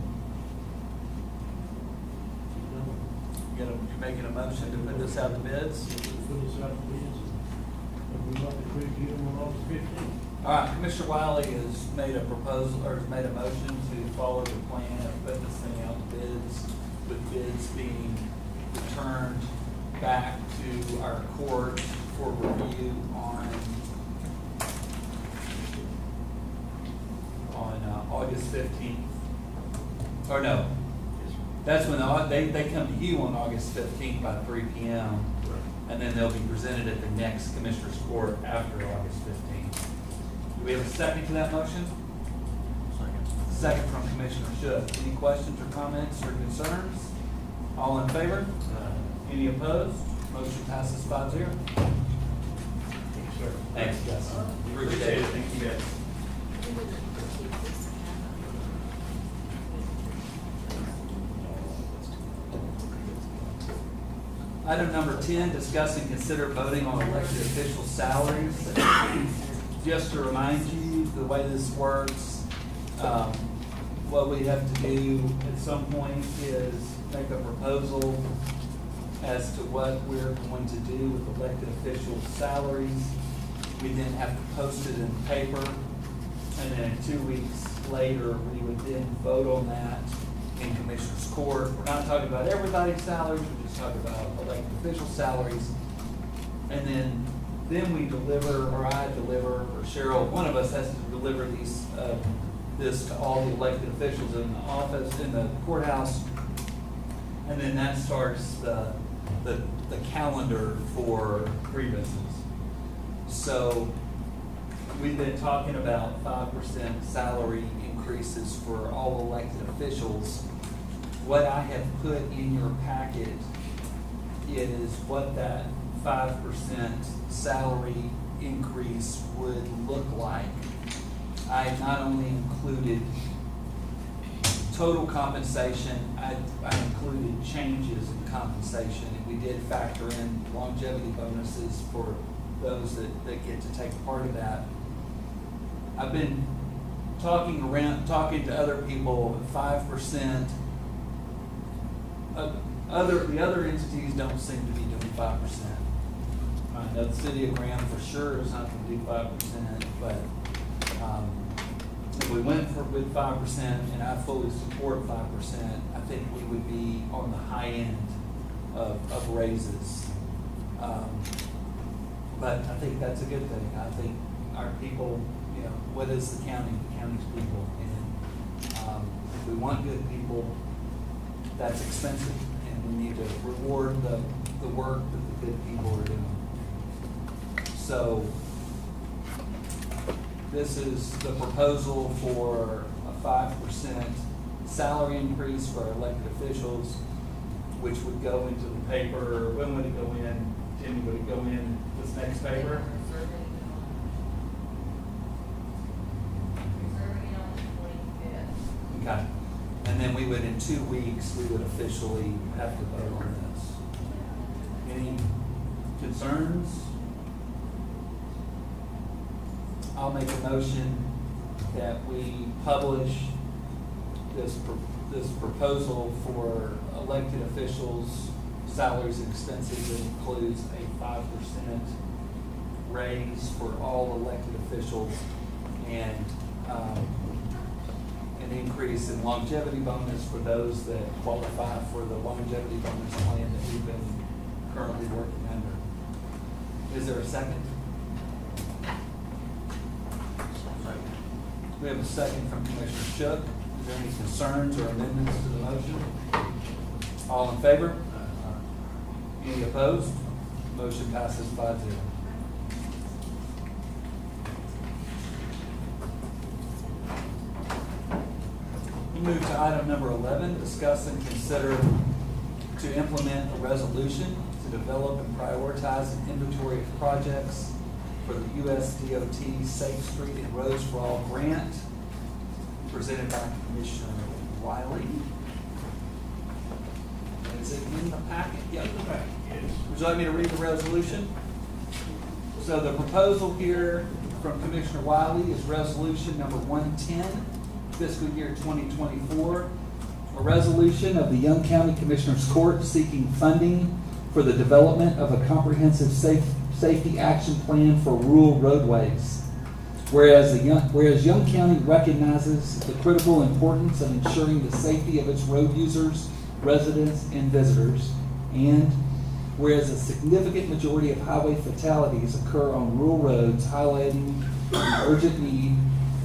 You're making a motion to put this out to bids? Put this out to bids, and we might be pretty good on August 15th. All right, Commissioner Wiley has made a proposal, or has made a motion to follow the plan of putting this thing out to bids, with bids being returned back to our court for review on August 15th. Or no, that's when they come to you on August 15th by 3 p.m. And then they'll be presented at the next Commissioner's Court after August 15th. Do we have a second to that motion? Second from Commissioner Shook. Any questions or comments or concerns? All in favor? Any opposed? Motion passes 5-0. Thank you, sir. Thanks, guys. Appreciate it, thank you guys. Item number 10, discuss and consider voting on elected official salaries. Just to remind you, the way this works, what we have to do at some point is make a proposal as to what we're going to do with elected officials' salaries. We then have to post it in the paper, and then 2 weeks later, we would then vote on that in Commissioner's Court. We're not talking about everybody's salaries, we're just talking about elected official salaries. And then we deliver, or I deliver, or Cheryl, one of us has to deliver this to all the elected officials in the office, in the courthouse. And then that starts the calendar for grievances. So we've been talking about 5% salary increases for all elected officials. What I have put in your packet is what that 5% salary increase would look like. I have not only included total compensation, I included changes in compensation, and we did factor in longevity bonuses for those that get to take part of that. I've been talking to other people, 5%. The other entities don't seem to be doing 5%. I know the city of Graham for sure is not gonna do 5%, but, if we went with 5%, and I fully support 5%, I think we would be on the high end of raises. But I think that's a good thing. I think our people, you know, what is the county? The county's people. And if we want good people, that's expensive, and we need to reward the work that the good people are doing. So this is the proposal for a 5% salary increase for our elected officials, which would go into the paper. When would it go in? Timmy, would it go in this next paper? Okay. And then we would, in 2 weeks, we would officially have to vote on this. Any concerns? I'll make a motion that we publish this proposal for elected officials' salaries and expenses that includes a 5% raise for all elected officials and an increase in longevity bonus for those that qualify for the longevity bonus plan that we've been currently working under. Is there a second? We have a second from Commissioner Shook. Is there any concerns or amendments to the motion? All in favor? Any opposed? Motion passes 5-0. We move to item number 11, discuss and consider to implement a resolution to develop and prioritize an inventory of projects for the U.S. DOT Safe Street and Roads for All grant, presented by Commissioner Wiley. Is it in the packet? Yeah, in the packet. Yes. Would you like me to read the resolution? So the proposal here from Commissioner Wiley is resolution number 110, fiscal year 2024, a resolution of the Young County Commissioners Court seeking funding for the development of a comprehensive safety action plan for rural roadways. Whereas Young County recognizes the critical importance of ensuring the safety of its road users, residents, and visitors, and whereas a significant majority of highway fatalities occur on rural roads, highlighting the urgent need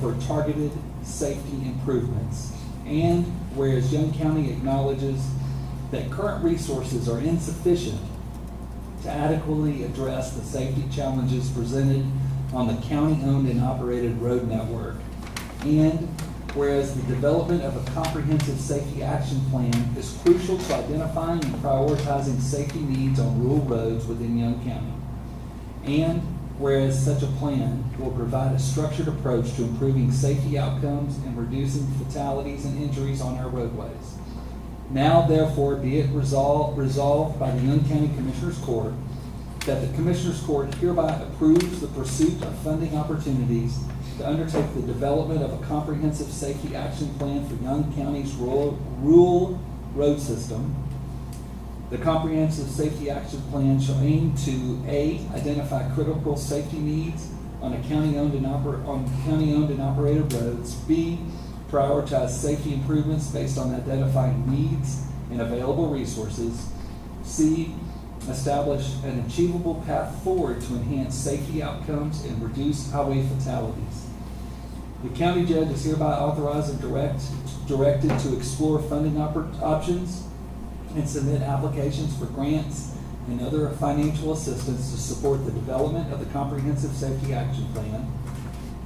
for targeted safety improvements, and whereas Young County acknowledges that current resources are insufficient to adequately address the safety challenges presented on the county-owned and operated road network, and whereas the development of a comprehensive safety action plan is crucial to identifying and prioritizing safety needs on rural roads within Young County, and whereas such a plan will provide a structured approach to improving safety outcomes and reducing fatalities and injuries on our roadways. Now, therefore, be it resolved by the Young County Commissioners Court that the Commissioners Court hereby approves the pursuit of funding opportunities to undertake the development of a comprehensive safety action plan for Young County's rural road system. The comprehensive safety action plan shall aim to A, identify critical safety needs on county-owned and operated roads. B, prioritize safety improvements based on identifying needs and available resources. C, establish an achievable path forward to enhance safety outcomes and reduce highway fatalities. The county judge is hereby authorized and directed to explore funding options and submit applications for grants and other financial assistance to support the development of the comprehensive safety action plan.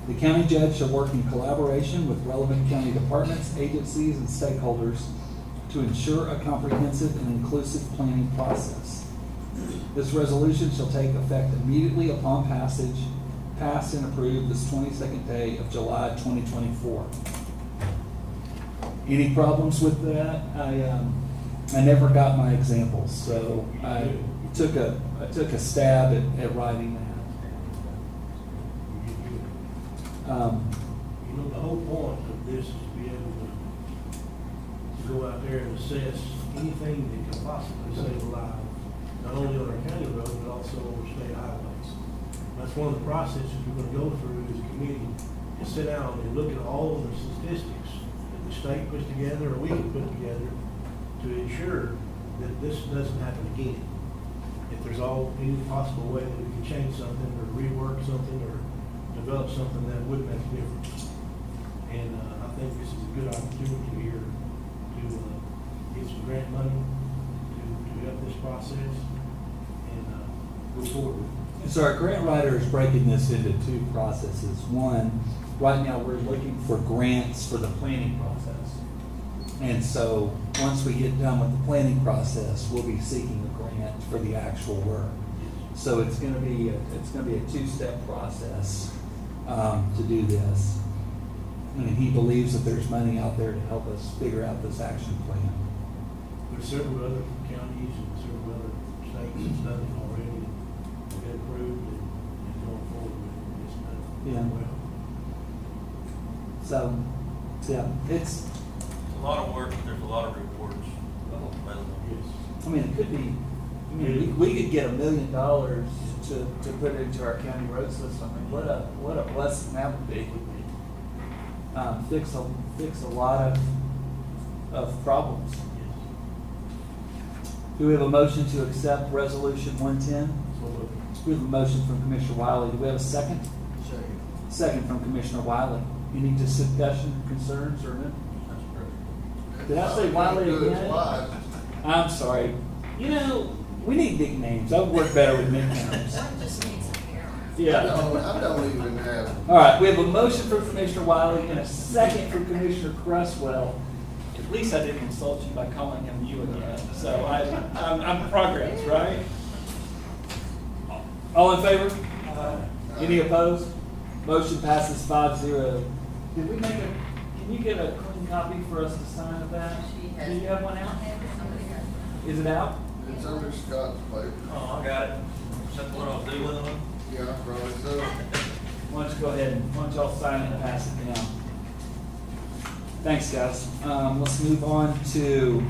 The county judge shall work in collaboration with relevant county departments, agencies, and stakeholders to ensure a comprehensive and inclusive planning process. This resolution shall take effect immediately upon passed and approved this 22nd day of July 2024. Any problems with that? I never got my examples, so I took a stab at writing that. The whole point of this is to be able to go out there and assess anything that can possibly save a life, not only on our county roads, but also on state highways. That's one of the processes we're gonna go through as a committee, to sit down and look at all of the statistics that the state puts together, or we can put together, to ensure that this doesn't happen again. If there's any possible way that we can change something, or rework something, or develop something that would make a difference. And I think this is a good opportunity here to get some grant money to help this process and go forward. So our grant writer is breaking this into two processes. One, right now, we're looking for grants for the planning process. And so, once we get done with the planning process, we'll be seeking a grant for the actual work. So it's gonna be a two-step process, to do this. And he believes that there's money out there to help us figure out this action plan. There's several other counties and several other states that's done it already, and been approved and going forward with it. It's done Yeah. well. So, yeah, it's, A lot of work, there's a lot of rewards available. Yes. I mean, it could be, we could get $1 million to put into our county road system. I mean, what a blessing that would be. Fix a lot of problems. Do we have a motion to accept resolution 110? So, We have a motion from Commissioner Wiley. Do we have a second? Second from Commissioner Wiley. Any discussion, concerns, or no? That's perfect. Did I say Wiley Good again? twice. I'm sorry. You know, we need nicknames. I would work better with nicknames. One just needs a camera. I don't even have. All right, we have a motion from Commissioner Wiley and a second from Commissioner Cresswell. At least I didn't insult you by calling him you again. So I'm progress, right? All in favor? Any opposed? Motion passes 5-0. Did we make can you get a clean copy for us to sign of that? She has. Do you have one out? Somebody got it. Is it out? It's under Scott's paper. Oh, I got it. Is that what I'll do with them? Yeah, probably so. Why don't you go ahead and, why don't y'all sign it and pass it down? Thanks, guys. Let's move on to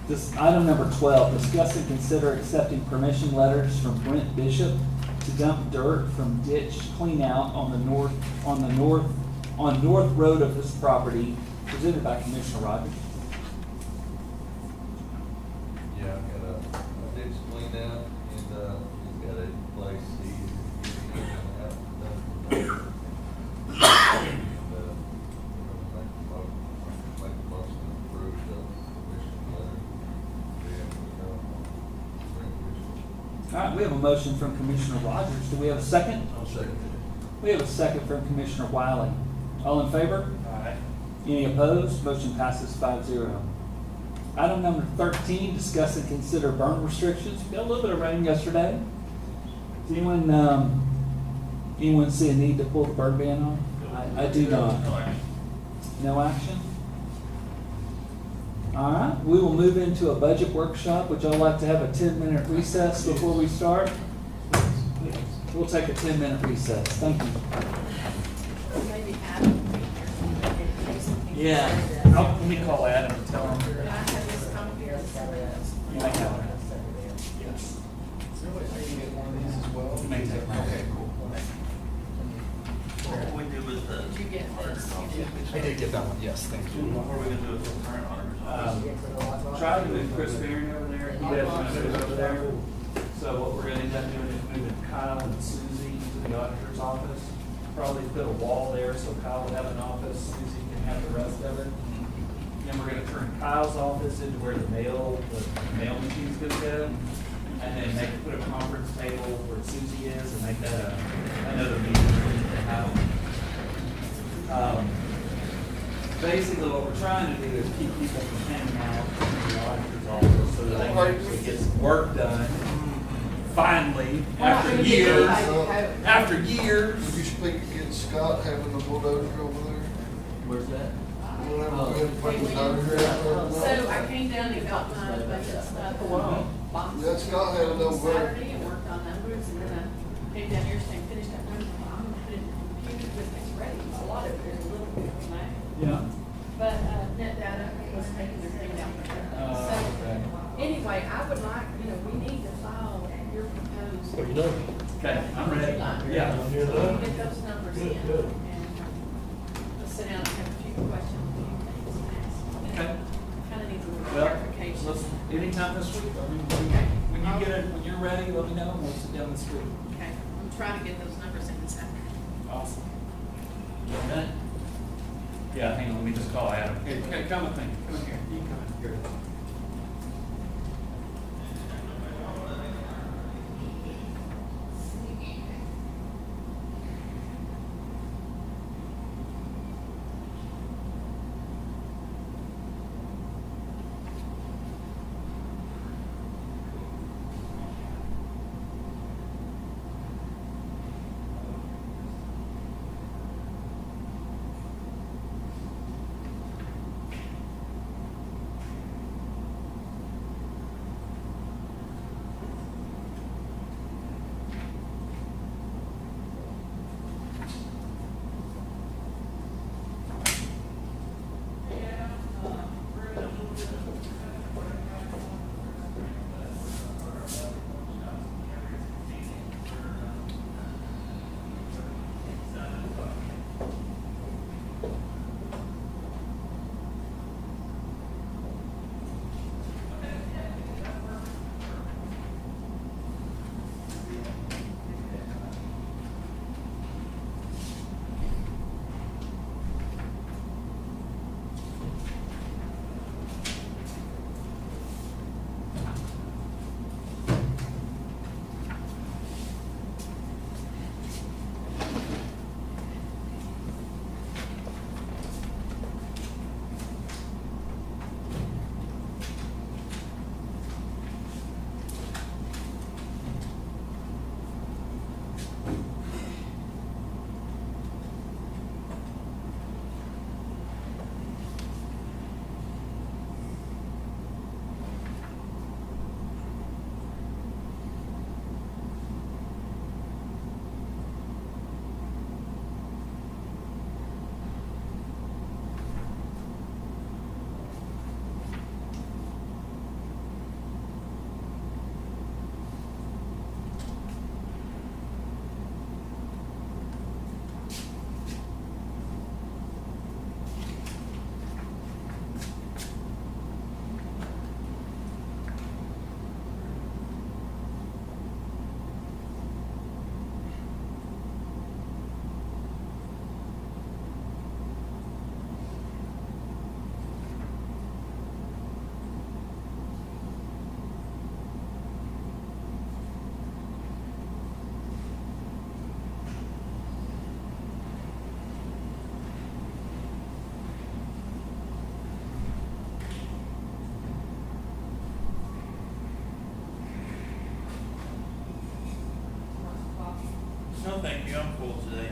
this item number 12. Discuss and consider accepting permission letters from Brent Bishop to dump dirt from ditch clean out on North Road of this property, presented by Commissioner Rogers. Yeah, I've got a ditch cleaned out, and, he's got a place, he's gonna have it done. And, we're gonna make a motion to approve the permission letter. All right, we have a motion from Commissioner Rogers. Do we have a second? I'll second it. We have a second from Commissioner Wiley. All in favor? Aye. Any opposed? Motion passes 5-0. Item number 13, discuss and consider burn restrictions. We got a little bit of rain yesterday. Does anyone see a need to pull the burn ban on? I do not. No action? All right, we will move into a budget workshop. Would y'all like to have a 10-minute recess before we start? We'll take a 10-minute recess. Thank you. Maybe Adam will be here in case something. Yeah. Let me call Adam and tell him. But I have this come here. You may have it. Yes. You may take mine. Okay, cool. What do we do with the? Did you get this? I did get that one, yes, thank you. What are we gonna do with the current auditor's office? Try to move Chris Barron over there. He doesn't move over there. So what we're gonna end up doing is moving Kyle and Susie to the auditor's office. Probably put a wall there so Kyle will have an office, Susie can have the rest of it. Then we're gonna turn Kyle's office into where the mail machine's gonna go. And then put a conference table where Susie is and make that another meeting room to have. Basically, what we're trying to do is keep people from hanging out in the auditor's office so that they can actually get some work done. Finally, after years. After years. Would you speak against Scott having the bulldozer over there? Where's that? Whatever, we had to put his over there. So I came down and got my budget stuff. Yeah, Scott had it over there. Saturday and worked on numbers, and then I came down here saying, finish that number. I'm gonna put it in the computer, but it's ready. A lot of it is a little bit, Yeah. but net data Good luck. Get those numbers in. Good, good. And let's sit down and have a few questions, a few things to ask. Okay. Kind of needs a little Well, clarification. let's, anytime this week, I mean, when you get it, when you're ready, let me know, and we'll sit down this week. Okay, I'm trying to get those numbers in this afternoon. Awesome. Done? Yeah, hang on, let me just call Adam. Here, come with me, come in here, you can come in here. No, thank you, I'm full today.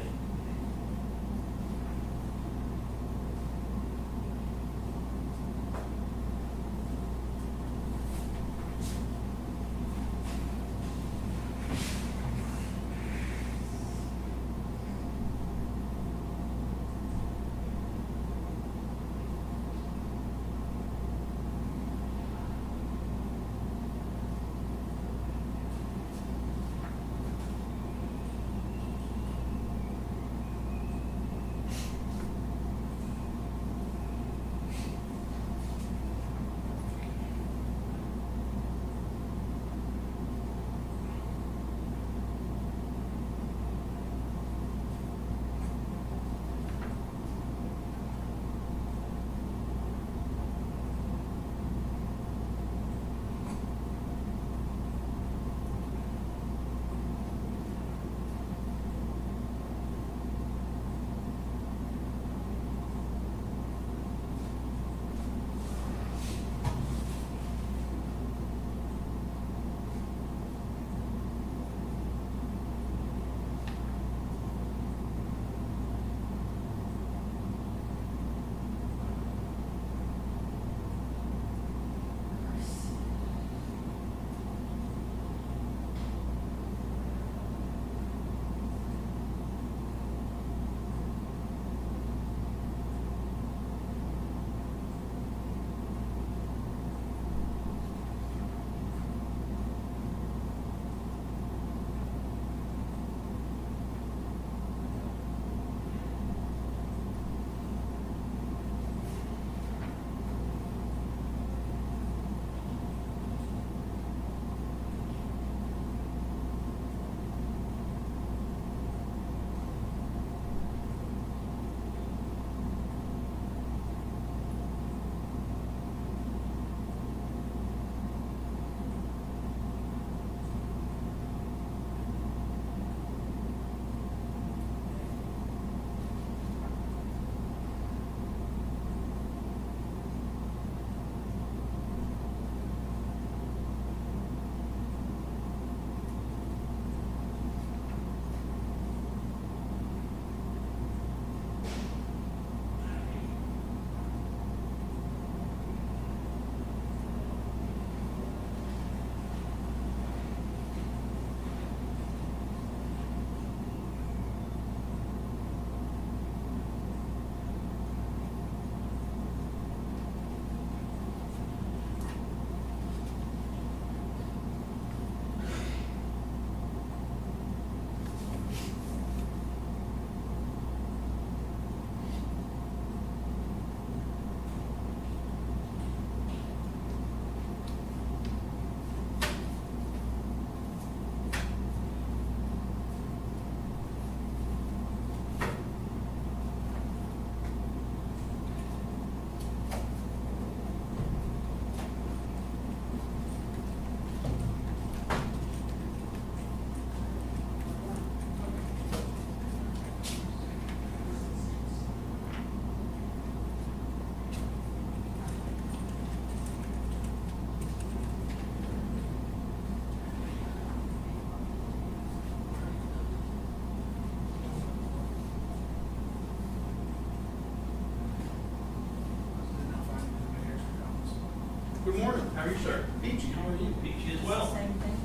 How are you, sir? Peachy, how are you? Peachy as well. Same thing.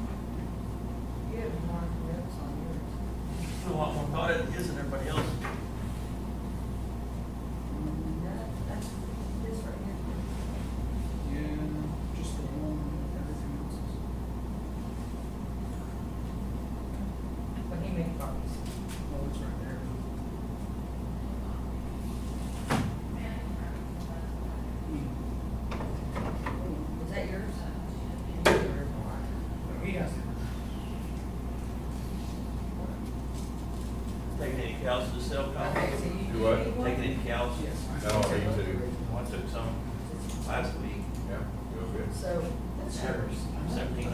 You have more notes on yours. A lot more thought it is than everybody else. That's this right here. Yeah, just the one, everything else is. But he made copies. Oh, it's right there. Is that yours? He has it. Taking any cows to sell, Kyle? Okay, so you. Do what? you need one? Taking any cows? Yes. No, me too. I took some last week. Yeah, go good. So, that's yours. $1,700.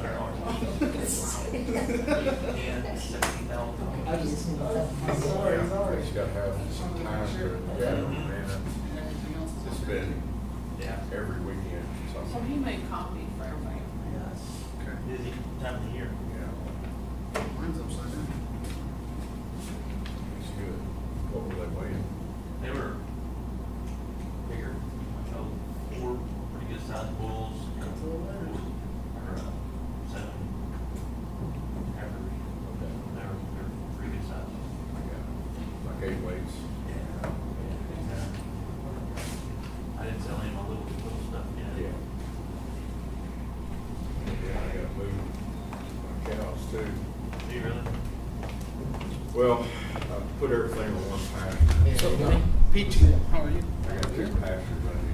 And $17,000. I just, Sorry, sorry. Just gotta have some time to gather, man. everything else is. It's been Yeah. every weekend, So something. he made copies for everybody. Okay. Busy time of the year. Yeah, Mine's upside down. it's good. What were they weighing? They were bigger, four pretty good sized bulls. Or, 7 heifers. They're pretty good size. Yeah, like 8 weights. Yeah. I didn't sell any of my little stuff yet. Yeah. Yeah, I gotta move my cows too. Do you really? Well, I put everything on one pasture. So, Peachy, how are you? I got 2 pastures I need